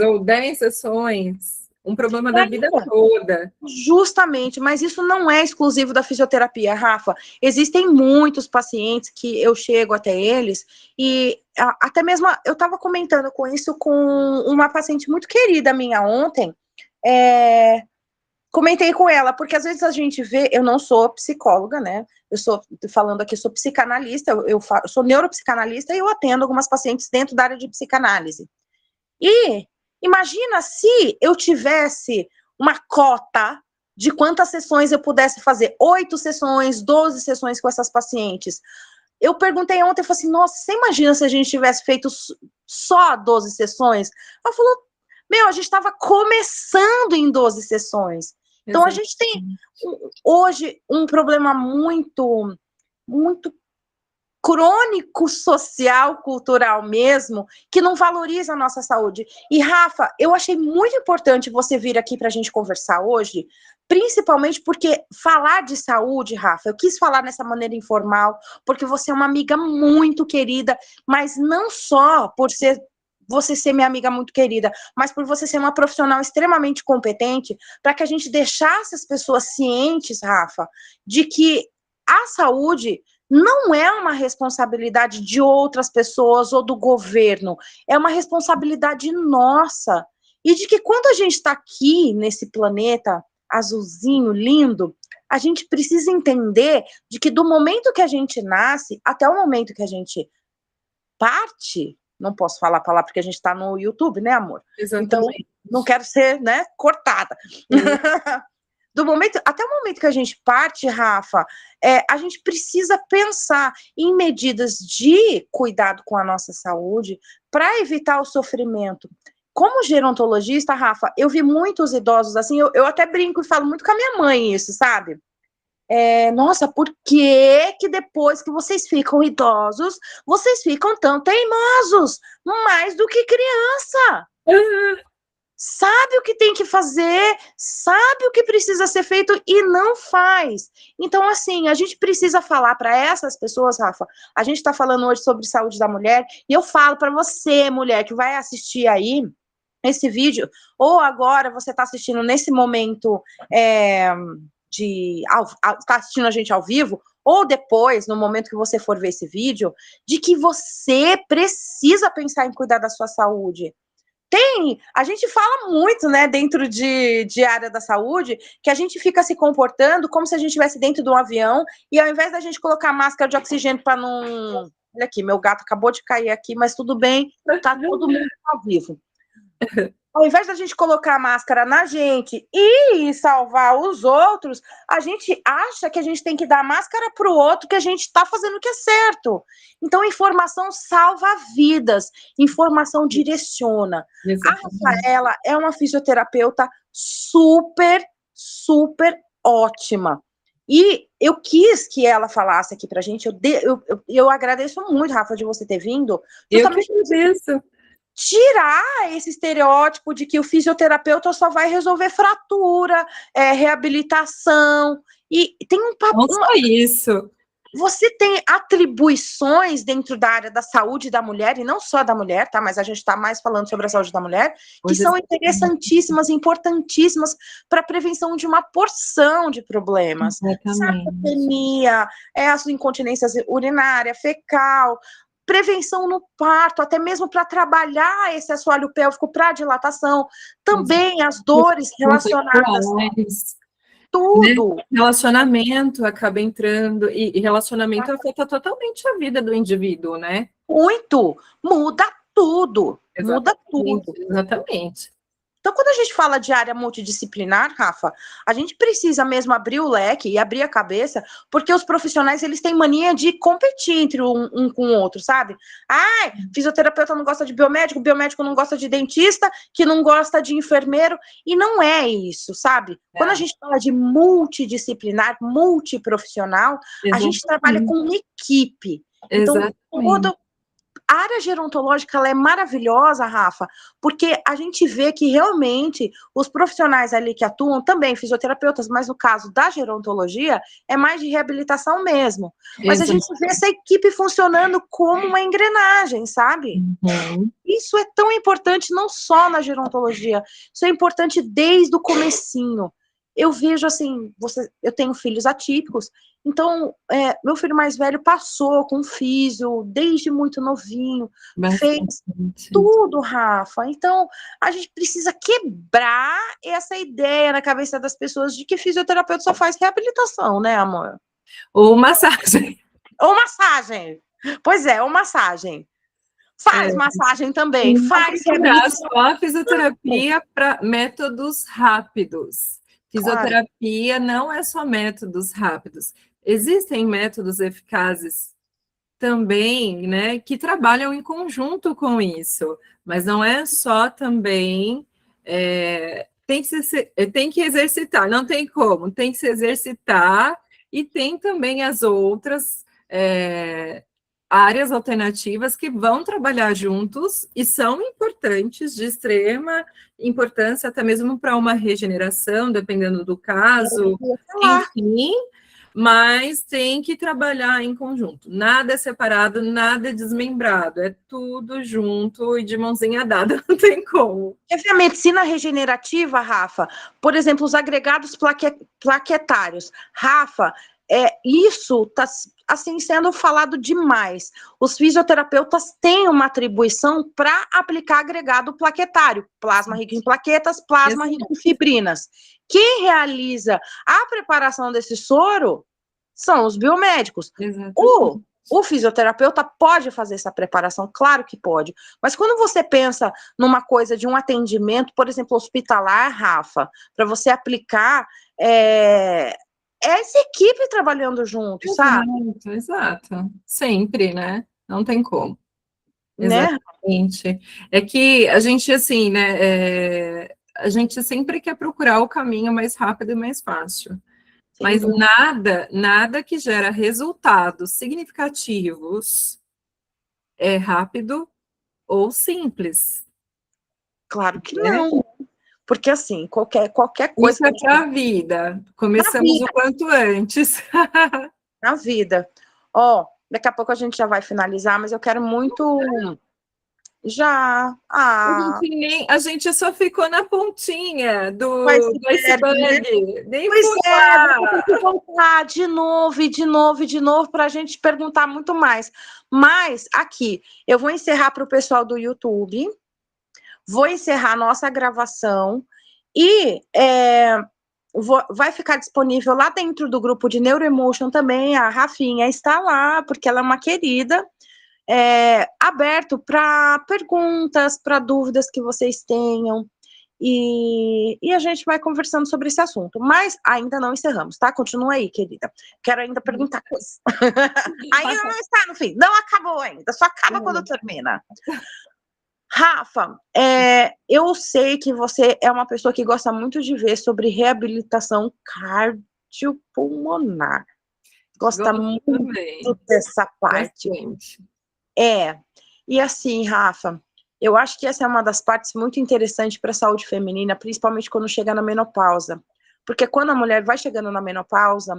Ou 10 sessões. Um problema da vida toda. Justamente, mas isso não é exclusivo da fisioterapia, Rafa. Existem muitos pacientes que eu chego até eles e até mesmo eu estava comentando com isso com uma paciente muito querida minha ontem. Comentei com ela, porque às vezes a gente vê, eu não sou psicóloga, né? Eu sou falando aqui, sou psicanalista, eu sou neuropsicanalista e eu atendo algumas pacientes dentro da área de psicanálise. E imagina se eu tivesse uma cota de quantas sessões eu pudesse fazer, 8 sessões, 12 sessões com essas pacientes. Eu perguntei ontem, eu falei assim, nossa, você imagina se a gente tivesse feito só 12 sessões? Ela falou, a gente estava começando em 12 sessões. Então, a gente tem hoje um problema muito, muito crônico, social, cultural mesmo, que não valoriza a nossa saúde. E, Rafa, eu achei muito importante você vir aqui para a gente conversar hoje, principalmente porque falar de saúde, Rafa, eu quis falar nessa maneira informal, porque você é uma amiga muito querida, mas não só por ser você ser minha amiga muito querida, mas por você ser uma profissional extremamente competente, para que a gente deixasse as pessoas cientes, Rafa, de que a saúde não é uma responsabilidade de outras pessoas ou do governo, é uma responsabilidade nossa. E de que quando a gente está aqui nesse planeta azulzinho, lindo, a gente precisa entender de que do momento que a gente nasce até o momento que a gente parte, não posso falar a palavra porque a gente está no YouTube, né, amor? Então, Exatamente. não quero ser, né, cortada. Do momento, até o momento que a gente parte, Rafa, a gente precisa pensar em medidas de cuidado com a nossa saúde para evitar o sofrimento. Como gerontologista, Rafa, eu vi muitos idosos assim, eu até brinco e falo muito com a minha mãe isso, sabe? Nossa, por que que depois que vocês ficam idosos, vocês ficam tão teimosos? Mais do que criança. Sabe o que tem que fazer, sabe o que precisa ser feito e não faz. Então, assim, a gente precisa falar para essas pessoas, Rafa. A gente está falando hoje sobre saúde da mulher, e eu falo para você, mulher, que vai assistir aí esse vídeo, ou agora você está assistindo nesse momento está assistindo a gente ao vivo, ou depois, no momento que você for ver esse vídeo, de que você precisa pensar em cuidar da sua saúde. A gente fala muito, né, dentro de área da saúde, que a gente fica se comportando como se a gente estivesse dentro de um avião, e ao invés da gente colocar máscara de oxigênio para não... Olha aqui, meu gato acabou de cair aqui, mas tudo bem, tá todo mundo ao vivo. Ao invés da gente colocar a máscara na gente e salvar os outros, a gente acha que a gente tem que dar máscara para o outro, que a gente está fazendo o que é certo. Então, informação salva vidas, informação direciona. Exatamente. A Rafaela é uma fisioterapeuta super, super ótima. E eu quis que ela falasse aqui para a gente, eu agradeço muito, Rafa, de você ter vindo. Eu que agradeço. Tirar esse estereótipo de que o fisioterapeuta só vai resolver fratura, reabilitação, e tem um papo... Não só isso. Você tem atribuições dentro da área da saúde da mulher, e não só da mulher, tá? Mas a gente está mais falando sobre a saúde da mulher, que são interessantíssimas, importantíssimas para a prevenção de uma porção de problemas. Sarcopenia, as incontinências urinária, fecal, prevenção no parto, até mesmo para trabalhar esse assoalho pélvico para dilatação, também as dores relacionadas, tudo. Né? Relacionamento acaba entrando, e relacionamento afeta totalmente a vida do indivíduo, né? Muito, muda tudo, muda tudo. Exatamente. Então, quando a gente fala de área multidisciplinar, Rafa, a gente precisa mesmo abrir o leque e abrir a cabeça, porque os profissionais, eles têm mania de competir entre um com o outro, sabe? Fisioterapeuta não gosta de biomédico, biomédico não gosta de dentista, que não gosta de enfermeiro, e não é isso, sabe? Quando a gente fala de multidisciplinar, multiprofissional, a gente trabalha com uma equipe. Então, a área gerontológica, ela é maravilhosa, Rafa, porque a gente vê que realmente os profissionais ali que atuam, também fisioterapeutas, mas no caso da gerontologia, é mais de reabilitação mesmo. Mas a gente vê essa equipe funcionando como uma engrenagem, sabe? Isso é tão importante não só na gerontologia, isso é importante desde o comecinho. Eu vejo assim, eu tenho filhos atípicos, então meu filho mais velho passou com físio desde muito novinho, fez tudo, Rafa. Então, a gente precisa quebrar essa ideia na cabeça das pessoas de que fisioterapeuta só faz reabilitação, né, amor? Ou massagem. Ou massagem. Pois é, ou massagem. Faz massagem também, faz reabilitação. A fisioterapia para métodos rápidos. Fisioterapia não é só métodos rápidos. Existem métodos eficazes também, né, que trabalham em conjunto com isso, mas não é só também tem que exercitar, não tem como, tem que se exercitar, e tem também as outras áreas alternativas que vão trabalhar juntos e são importantes, de extrema importância, até mesmo para uma regeneração, dependendo do caso, enfim, mas tem que trabalhar em conjunto. Nada é separado, nada é desmembrado, é tudo junto e de mãozinha dada, não tem como. A medicina regenerativa, Rafa, por exemplo, os agregados plaquetários. Rafa, isso está assim, sendo falado demais. Os fisioterapeutas têm uma atribuição para aplicar agregado plaquetário, plasma rico em plaquetas, plasma rico em fibrinas. Quem realiza a preparação desse soro são os biomédicos. O fisioterapeuta pode fazer essa preparação, claro que pode, mas quando você pensa numa coisa de um atendimento, por exemplo, hospitalar, Rafa, para você aplicar, essa equipe trabalhando junto, sabe? Exato, sempre, né? Não tem como. Né? Exatamente. É que a gente, assim, né, a gente sempre quer procurar o caminho mais rápido e mais fácil. Mas nada que gera resultados significativos é rápido ou simples. Claro que não. Porque, assim, qualquer coisa... Isso é para a vida. Começamos o quanto antes. Na vida. Daqui a pouco a gente já vai finalizar, mas eu quero muito... Já. A gente só ficou na pontinha do iceberg. Né? Nem tem que voltar de novo, para a gente perguntar muito mais. Mas, aqui, eu vou encerrar para o pessoal do YouTube, vou encerrar a nossa gravação e vai ficar disponível lá dentro do grupo de Neuroemotion também. A Rafinha está lá, porque ela é uma querida. Aberto para perguntas, para dúvidas que vocês tenham, e a gente vai conversando sobre esse assunto, mas ainda não encerramos, tá? Continua aí, querida. Quero ainda perguntar coisas. Ainda não está no fim, não acabou ainda, só acaba quando termina. Rafa, eu sei que você é uma pessoa que gosta muito de ver sobre reabilitação cardiopulmonar. Gosta muito dessa parte. Bastante. E assim, Rafa, eu acho que essa é uma das partes muito interessantes para a saúde feminina, principalmente quando chega na menopausa. Porque quando a mulher vai chegando na menopausa,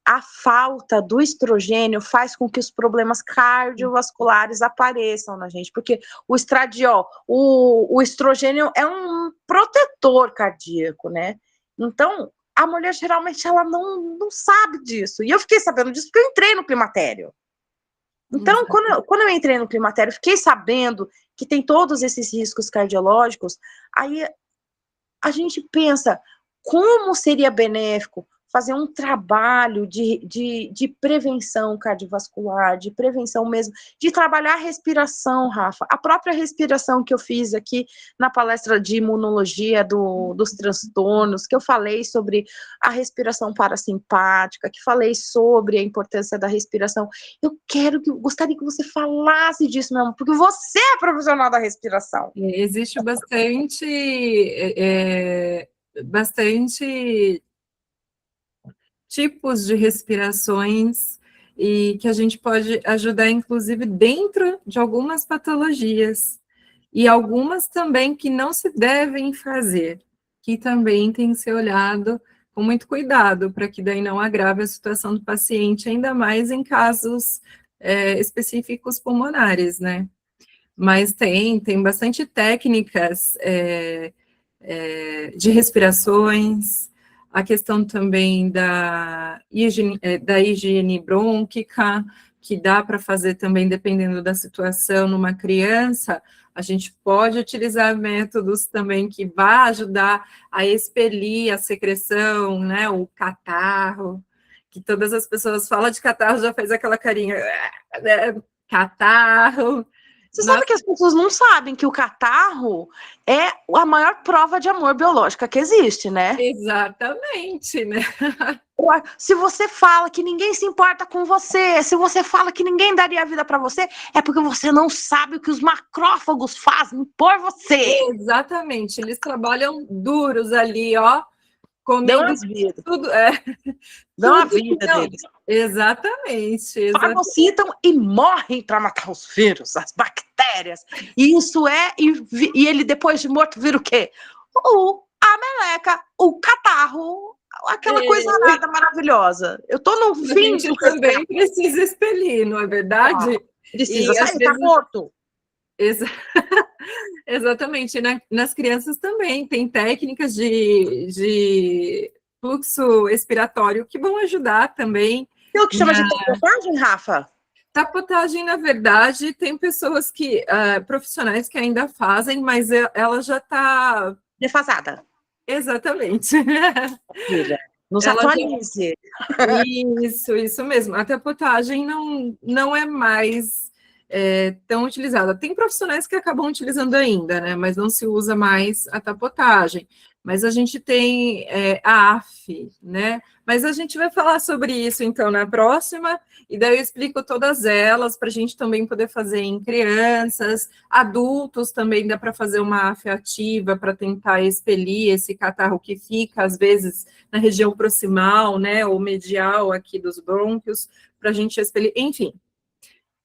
a falta do estrogênio faz com que os problemas cardiovasculares apareçam na gente. Porque o estradiol, o estrogênio é um protetor cardíaco, né? Então, a mulher geralmente ela não sabe disso. E eu fiquei sabendo disso porque eu entrei no climatério. Então, quando eu entrei no climatério, fiquei sabendo que tem todos esses riscos cardiológicos, aí a gente pensa como seria benéfico fazer um trabalho de prevenção cardiovascular, de prevenção mesmo, de trabalhar a respiração, Rafa. A própria respiração que eu fiz aqui na palestra de imunologia dos transtornos, que eu falei sobre a respiração parasimpática, que falei sobre a importância da respiração. Gostaria que você falasse disso mesmo, porque você é profissional da respiração. Existe bastante tipos de respirações e que a gente pode ajudar, inclusive, dentro de algumas patologias, e algumas também que não se devem fazer, que também tem que ser olhado com muito cuidado, para que daí não agrave a situação do paciente, ainda mais em casos específicos pulmonares, né? Mas tem bastante técnicas de respirações, a questão também da higiene brônquica, que dá para fazer também, dependendo da situação, numa criança, a gente pode utilizar métodos também que vão ajudar a expelir a secreção, né, o catarro, que todas as pessoas falam de catarro, já faz aquela carinha, né, catarro. Você sabe que as pessoas não sabem que o catarro é a maior prova de amor biológica que existe, né? Exatamente, né? Se você fala que ninguém se importa com você, se você fala que ninguém daria a vida para você, é porque você não sabe o que os macrófagos fazem por você. Exatamente, eles trabalham duros ali, ó, Dão comendo as vidas. tudo, Dão a tudo que vida não. deles. Exatamente. Fagocitam e morrem para matar os vírus, as bactérias. E isso e ele depois de morto vira o quê? A meleca, o catarro, aquela coisa arada maravilhosa. Eu tô no A fim gente do também respeito. precisa expelir, não é verdade? Precisa E às sair, tá vezes morto. exa- exatamente, nas crianças também tem técnicas de fluxo expiratório que vão ajudar também. Tem o que chama de tapotagem, Rafa? Tapotagem, na verdade, tem pessoas que, profissionais que ainda fazem, mas ela já está... Defasada. Exatamente. Filha, nos Ela já... atualize. Isso mesmo. A tapotagem não é mais tão utilizada. Tem profissionais que acabam utilizando ainda, né? Mas não se usa mais a tapotagem. Mas a gente tem a AF, né? Mas a gente vai falar sobre isso, então, na próxima, e daí eu explico todas elas, para a gente também poder fazer em crianças, adultos também dá para fazer uma AF ativa, para tentar expelir esse catarro que fica, às vezes, na região proximal, né, ou medial aqui dos brônquios, para a gente expelir, enfim,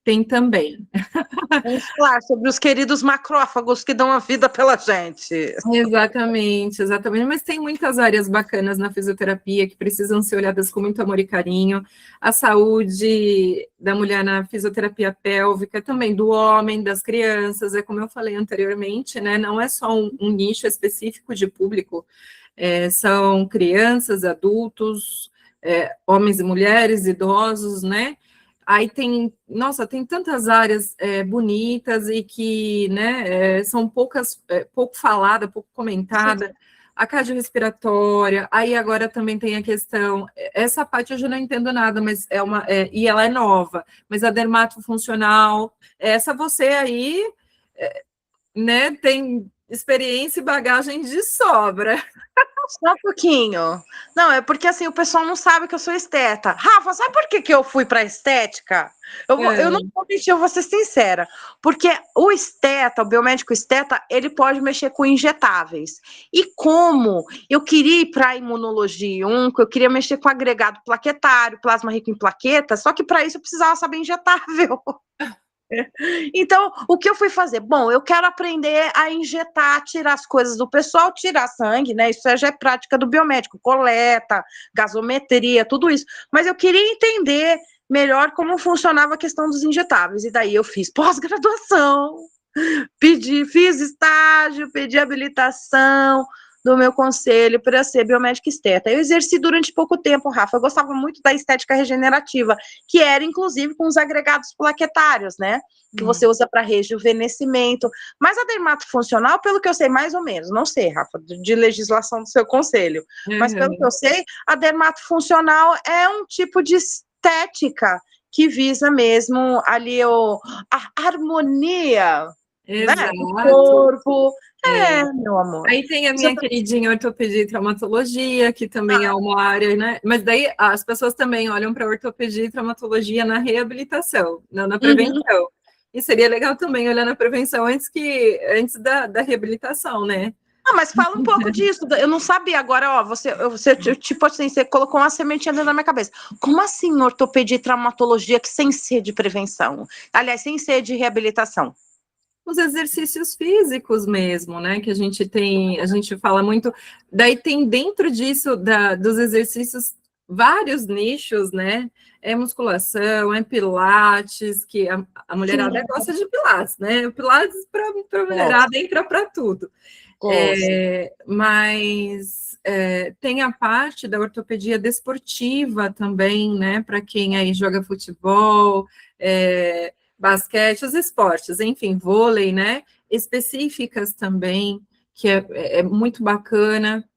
tem também. Vamos falar sobre os queridos macrófagos que dão a vida pela gente. Exatamente, mas tem muitas áreas bacanas na fisioterapia que precisam ser olhadas com muito amor e carinho. A saúde da mulher na fisioterapia pélvica, também do homem, das crianças, é como eu falei anteriormente, né? Não é só um nicho específico de público, são crianças, adultos, homens e mulheres, idosos, né? Aí tem tantas áreas bonitas e que, né, são pouco falada, pouco comentada. Sim. A cardiorrespiratória, aí agora também tem a questão, essa parte eu já não entendo nada, mas e ela é nova, mas a dermatofuncional, essa você aí, né, tem experiência e bagagem de sobra. Só um pouquinho. Não, é porque assim, o pessoal não sabe que eu sou esteta. Rafa, sabe por que eu fui para estética? Eu não vou mentir, eu vou ser sincera. Porque o biomédico esteta, ele pode mexer com injetáveis. E como eu queria ir para imunologia onco, eu queria mexer com agregado plaquetário, plasma rico em plaquetas, só que para isso eu precisava saber injetável. Então, o que eu fui fazer? Bom, eu quero aprender a injetar, tirar as coisas do pessoal, tirar sangue, né? Isso já é prática do biomédico, coleta, gasometria, tudo isso. Mas eu queria entender melhor como funcionava a questão dos injetáveis. E daí eu fiz pós-graduação, fiz estágio, pedi habilitação do meu conselho para ser biomédica esteta. Eu exerci durante pouco tempo, Rafa. Eu gostava muito da estética regenerativa, que era, inclusive, com os agregados plaquetários, né? Que você usa para rejuvenescimento. Mas a dermatofuncional, pelo que eu sei, mais ou menos, não sei, Rafa, de legislação do seu conselho, mas pelo que eu sei, a dermatofuncional é um tipo de estética que visa mesmo ali a harmonia, Exato. né? Do corpo. Meu amor. Aí tem a minha queridinha ortopedia e traumatologia, que também é uma área, né? Mas daí as pessoas também olham para ortopedia e traumatologia na reabilitação, não na prevenção. E seria legal também olhar na prevenção antes da reabilitação, né? Mas fala um pouco disso. Eu não sabia. Agora, ó, você tipo assim, você colocou uma sementinha dentro da minha cabeça. Como assim ortopedia e traumatologia que sem ser de prevenção? Aliás, sem ser de reabilitação? Os exercícios físicos mesmo, né? Que a gente fala muito. Daí tem dentro disso, dos exercícios, vários nichos, né? É musculação, é pilates, que a mulherada gosta de pilates, né? O pilates para a mulherada entra para tudo. Mas tem a parte da ortopedia desportiva também, né? Para quem aí joga futebol, basquete, os esportes, enfim, vôlei, né? Específicas também, que é muito bacana,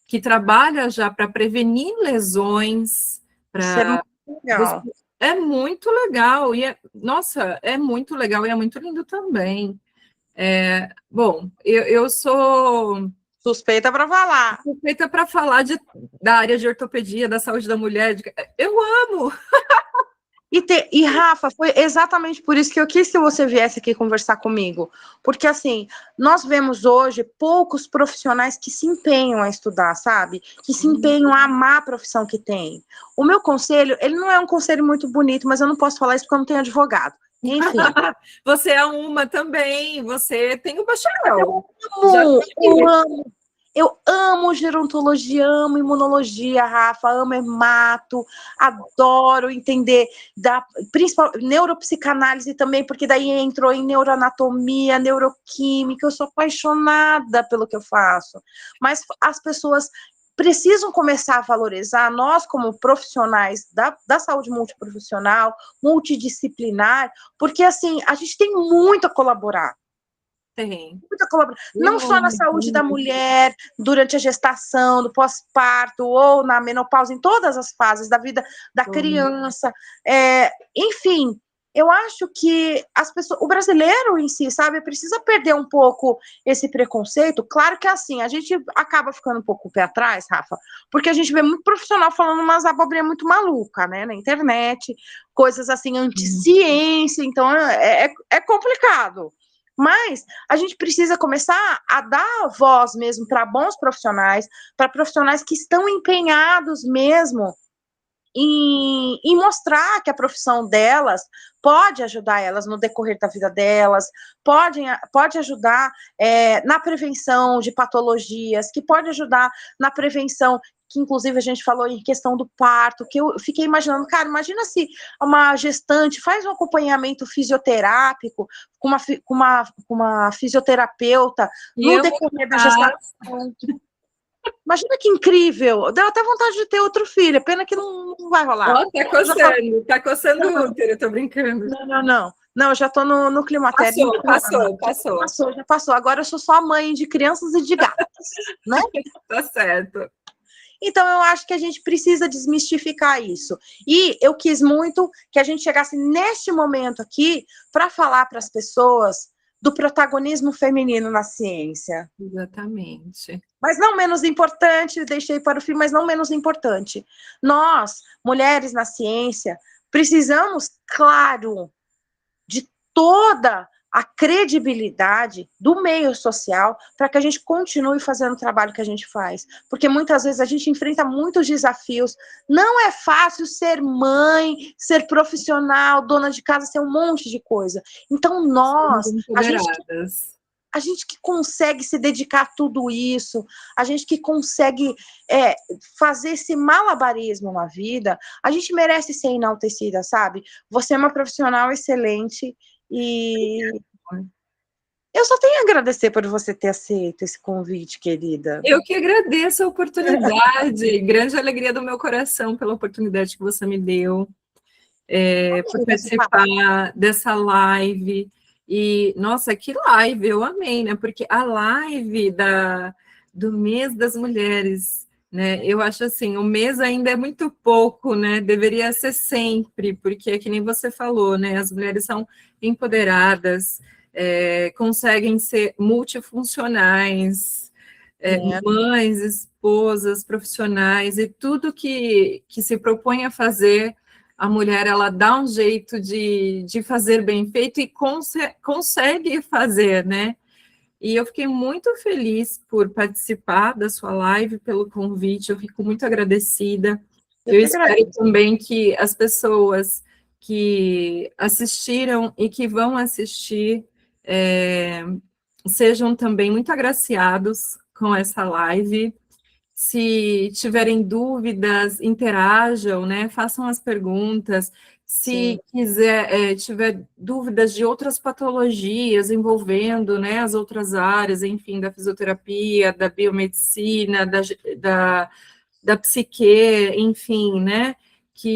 que trabalha já para prevenir lesões, para É muito legal, nossa, é muito legal e é muito lindo também. Bom, eu sou Suspeita para falar. suspeita para falar da área de ortopedia, da saúde da mulher. Eu amo! E, Rafa, foi exatamente por isso que eu quis que você viesse aqui conversar comigo. Porque, assim, nós vemos hoje poucos profissionais que se empenham a estudar, sabe? Que se empenham a amar a profissão que tem. O meu conselho, ele não é um conselho muito bonito, mas eu não posso falar isso porque eu não tenho advogado. Enfim. Você é uma também, você tem o bacharel. Eu amo gerontologia, amo imunologia, Rafa, amo hemato, adoro entender da principal neuropsicanálise também, porque daí entrou em neuroanatomia, neuroquímica, eu sou apaixonada pelo que eu faço. Mas as pessoas precisam começar a valorizar nós como profissionais da saúde multiprofissional, multidisciplinar, porque assim, a gente tem muito a colaborar. Tem. Muita colaboração, não só na saúde da mulher, durante a gestação, do pós-parto, ou na menopausa, em todas as fases da vida da criança. Enfim, eu acho que as pessoas, o brasileiro em si, sabe, precisa perder um pouco esse preconceito. Claro que é assim, a gente acaba ficando um pouco o pé atrás, Rafa, porque a gente vê muito profissional falando umas abobrinhas muito maluca, né, na internet, coisas assim, anti-ciência, então é complicado. Mas a gente precisa começar a dar voz mesmo para bons profissionais, para profissionais que estão empenhados mesmo em mostrar que a profissão delas pode ajudar elas no decorrer da vida delas, pode ajudar na prevenção de patologias, que pode ajudar na prevenção, que inclusive a gente falou em questão do parto, que eu fiquei imaginando, cara, imagina se uma gestante faz um acompanhamento fisioterápico com uma fisioterapeuta no decorrer da gestação. Imagina que incrível. Deu até vontade de ter outro filho. Pena que não vai rolar. Ó, tá coçando o útero, eu tô brincando. Não, eu já tô no climatério. Passou. Já passou. Agora eu sou só mãe de crianças e de gatos, né? Tá certo. Então, eu acho que a gente precisa desmistificar isso. E eu quis muito que a gente chegasse neste momento aqui para falar para as pessoas do protagonismo feminino na ciência. Exatamente. Mas não menos importante, deixei para o fim, mas não menos importante. Nós, mulheres na ciência, precisamos, claro, de toda a credibilidade do meio social para que a gente continue fazendo o trabalho que a gente faz. Porque muitas vezes a gente enfrenta muitos desafios. Não é fácil ser mãe, ser profissional, dona de casa, ser um monte de coisa. Então nós, a gente que consegue se dedicar a tudo isso, a gente que consegue fazer esse malabarismo na vida, a gente merece ser enaltecida, sabe? Você é uma profissional excelente e eu só tenho a agradecer por você ter aceito esse convite, querida. Eu que agradeço a oportunidade, grande alegria do meu coração pela oportunidade que você me deu, por participar dessa live. E, nossa, que live, eu amei, né? Porque a live do mês das mulheres, né? Eu acho assim, o mês ainda é muito pouco, né? Deveria ser sempre, porque é que nem você falou, né? As mulheres são empoderadas, conseguem ser multifuncionais, mães, esposas, profissionais, e tudo que se propõe a fazer, a mulher, ela dá um jeito de fazer bem feito e consegue fazer, né? E eu fiquei muito feliz por participar da sua live, pelo convite, eu fico muito agradecida. Eu espero também que as pessoas que assistiram e que vão assistir sejam também muito agraciados com essa live. Se tiverem dúvidas, interajam, né? Façam as perguntas. Se tiver dúvidas de outras patologias envolvendo, né, as outras áreas, enfim, da fisioterapia, da biomedicina, da psique, enfim, né?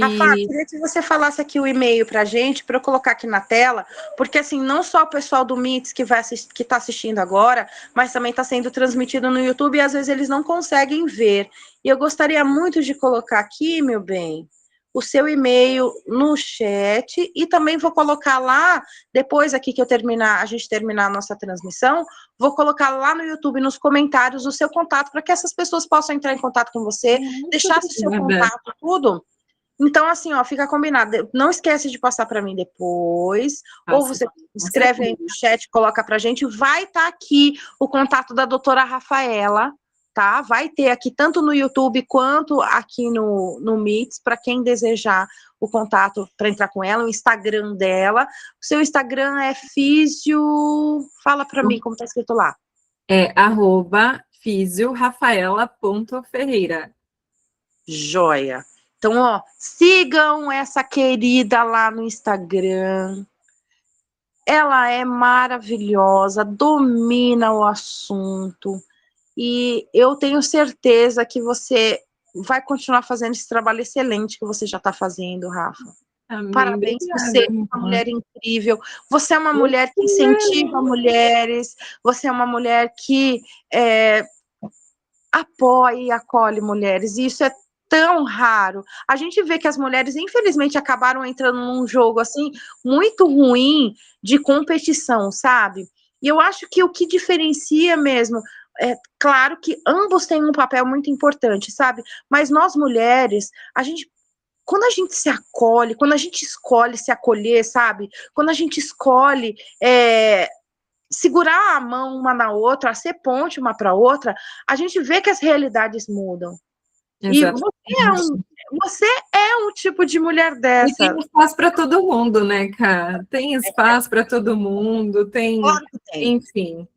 Rafa, queria que você falasse aqui o e-mail para a gente, para eu colocar aqui na tela, porque assim, não só o pessoal do MITS que está assistindo agora, mas também está sendo transmitido no YouTube e às vezes eles não conseguem ver. E eu gostaria muito de colocar aqui, meu bem, o seu e-mail no chat e também vou colocar lá, depois aqui que a gente terminar a nossa transmissão, vou colocar lá no YouTube, nos comentários, o seu contato, para que essas pessoas possam entrar em contato com você, deixar seu contato, tudo. Então, assim, ó, fica combinado. Não esquece de passar para mim depois, ou você escreve aí no chat, coloca pra gente, vai estar aqui o contato da doutora Rafaela, tá? Vai ter aqui tanto no YouTube quanto aqui no Meets, para quem desejar o contato para entrar com ela, o Instagram dela. O seu Instagram é Físio... Fala para mim como tá escrito lá. É @fisiorafaela.ferreira. Joia. Então, ó, sigam essa querida lá no Instagram. Ela é maravilhosa, domina o assunto. E eu tenho certeza que você vai continuar fazendo esse trabalho excelente que você já está fazendo, Rafa. Amém. Parabéns por Obrigada, ser uma mulher incrível. Você é uma mulher que incentiva mulheres, você é uma mulher que apoia e acolhe mulheres, e isso é tão raro. A gente vê que as mulheres, infelizmente, acabaram entrando num jogo, assim, muito ruim de competição, sabe? E eu acho que o que diferencia mesmo, é claro que ambos têm um papel muito importante, sabe? Mas nós mulheres, quando a gente se acolhe, quando a gente escolhe se acolher, sabe? Quando a gente escolhe segurar a mão uma na outra, ser ponte uma para outra, a gente vê que as realidades mudam. Exatamente. E você é um tipo de mulher dessa. E tem espaço para todo mundo, né, cara? Tem espaço para todo mundo, tem. Claro que tem. Enfim.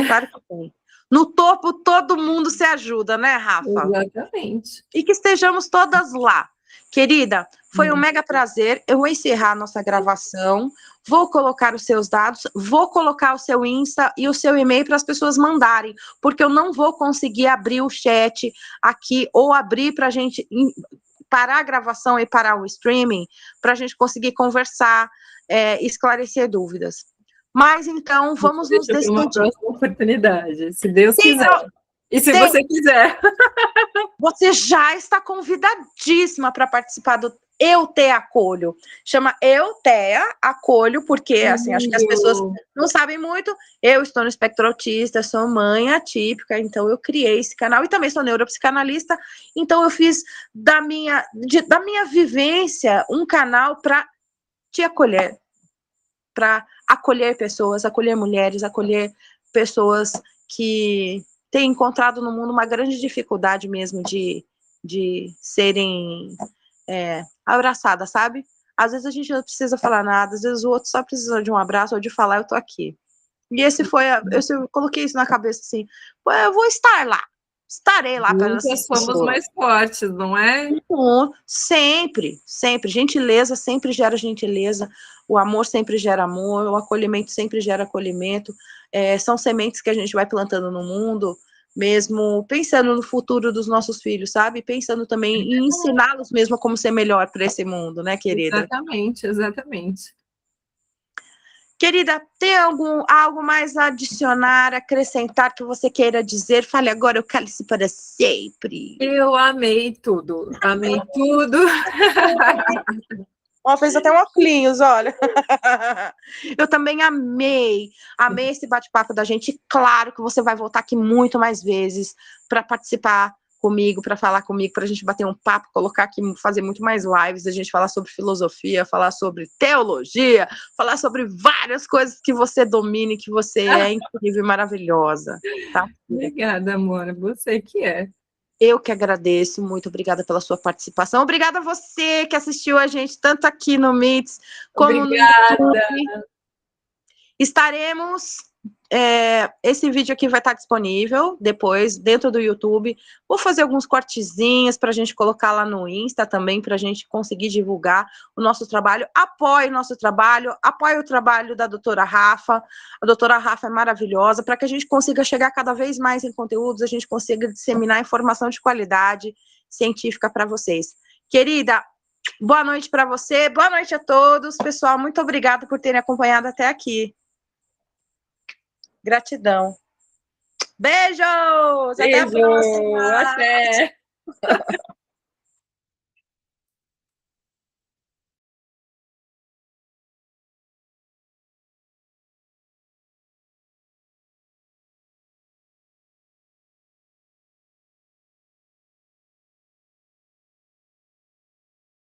Claro que tem. No topo, todo mundo se ajuda, né, Rafa? Exatamente. E que estejamos todas lá. Querida, foi um mega prazer. Eu vou encerrar a nossa gravação, vou colocar os seus dados, vou colocar o seu Insta e o seu e-mail para as pessoas mandarem, porque eu não vou conseguir abrir o chat aqui ou abrir para a gente parar a gravação e parar o streaming para a gente conseguir conversar, esclarecer dúvidas. Mas então, vamos nos despedir. Uma próxima oportunidade, se Deus quiser. E se você quiser. Você já está convidadíssima para participar do Eu Te Acolho. Chama Eu Te Acolho, porque assim, acho que as pessoas não sabem muito. Eu estou no espectro autista, sou mãe atípica, então eu criei esse canal e também sou neuropsicanalista, então eu fiz da minha vivência um canal para te acolher, para acolher pessoas, acolher mulheres, acolher pessoas que têm encontrado no mundo uma grande dificuldade mesmo de serem abraçadas, sabe? Às vezes a gente não precisa falar nada, às vezes o outro só precisa de um abraço ou de falar, eu tô aqui. E eu coloquei isso na cabeça assim, eu vou estar lá, estarei lá para essas pessoas. Somos mais fortes, não é? Então, sempre, sempre. Gentileza sempre gera gentileza, o amor sempre gera amor, o acolhimento sempre gera acolhimento. São sementes que a gente vai plantando no mundo, mesmo pensando no futuro dos nossos filhos, sabe? Pensando também em ensiná-los mesmo como ser melhor para esse mundo, né, querida? Exatamente, exatamente. Querida, tem algo mais a adicionar, acrescentar que você queira dizer? Fale agora, eu cálice para sempre. Eu amei tudo, amei tudo. Ó, fez até um óculos, olha. Eu também amei esse bate-papo da gente. Claro que você vai voltar aqui muito mais vezes para participar comigo, para falar comigo, para a gente bater um papo, colocar aqui, fazer muito mais lives, a gente falar sobre filosofia, falar sobre teologia, falar sobre várias coisas que você domina e que você é incrível e maravilhosa, tá? Obrigada, amor, você que é. Eu que agradeço, muito obrigada pela sua participação. Obrigada a você que assistiu a gente, tanto aqui no Meets, como no YouTube. Estaremos... esse vídeo aqui vai estar disponível depois, dentro do YouTube. Vou fazer alguns cortezinhos para a gente colocar lá no Insta também, para a gente conseguir divulgar o nosso trabalho. Apoie o nosso trabalho, apoie o trabalho da doutora Rafa. A doutora Rafa é maravilhosa, para que a gente consiga chegar cada vez mais em conteúdos, a gente consiga disseminar informação de qualidade científica para vocês. Querida, boa noite para você, boa noite a todos. Pessoal, muito obrigada por terem acompanhado até aqui. Gratidão. Beijos! Até a próxima! Até!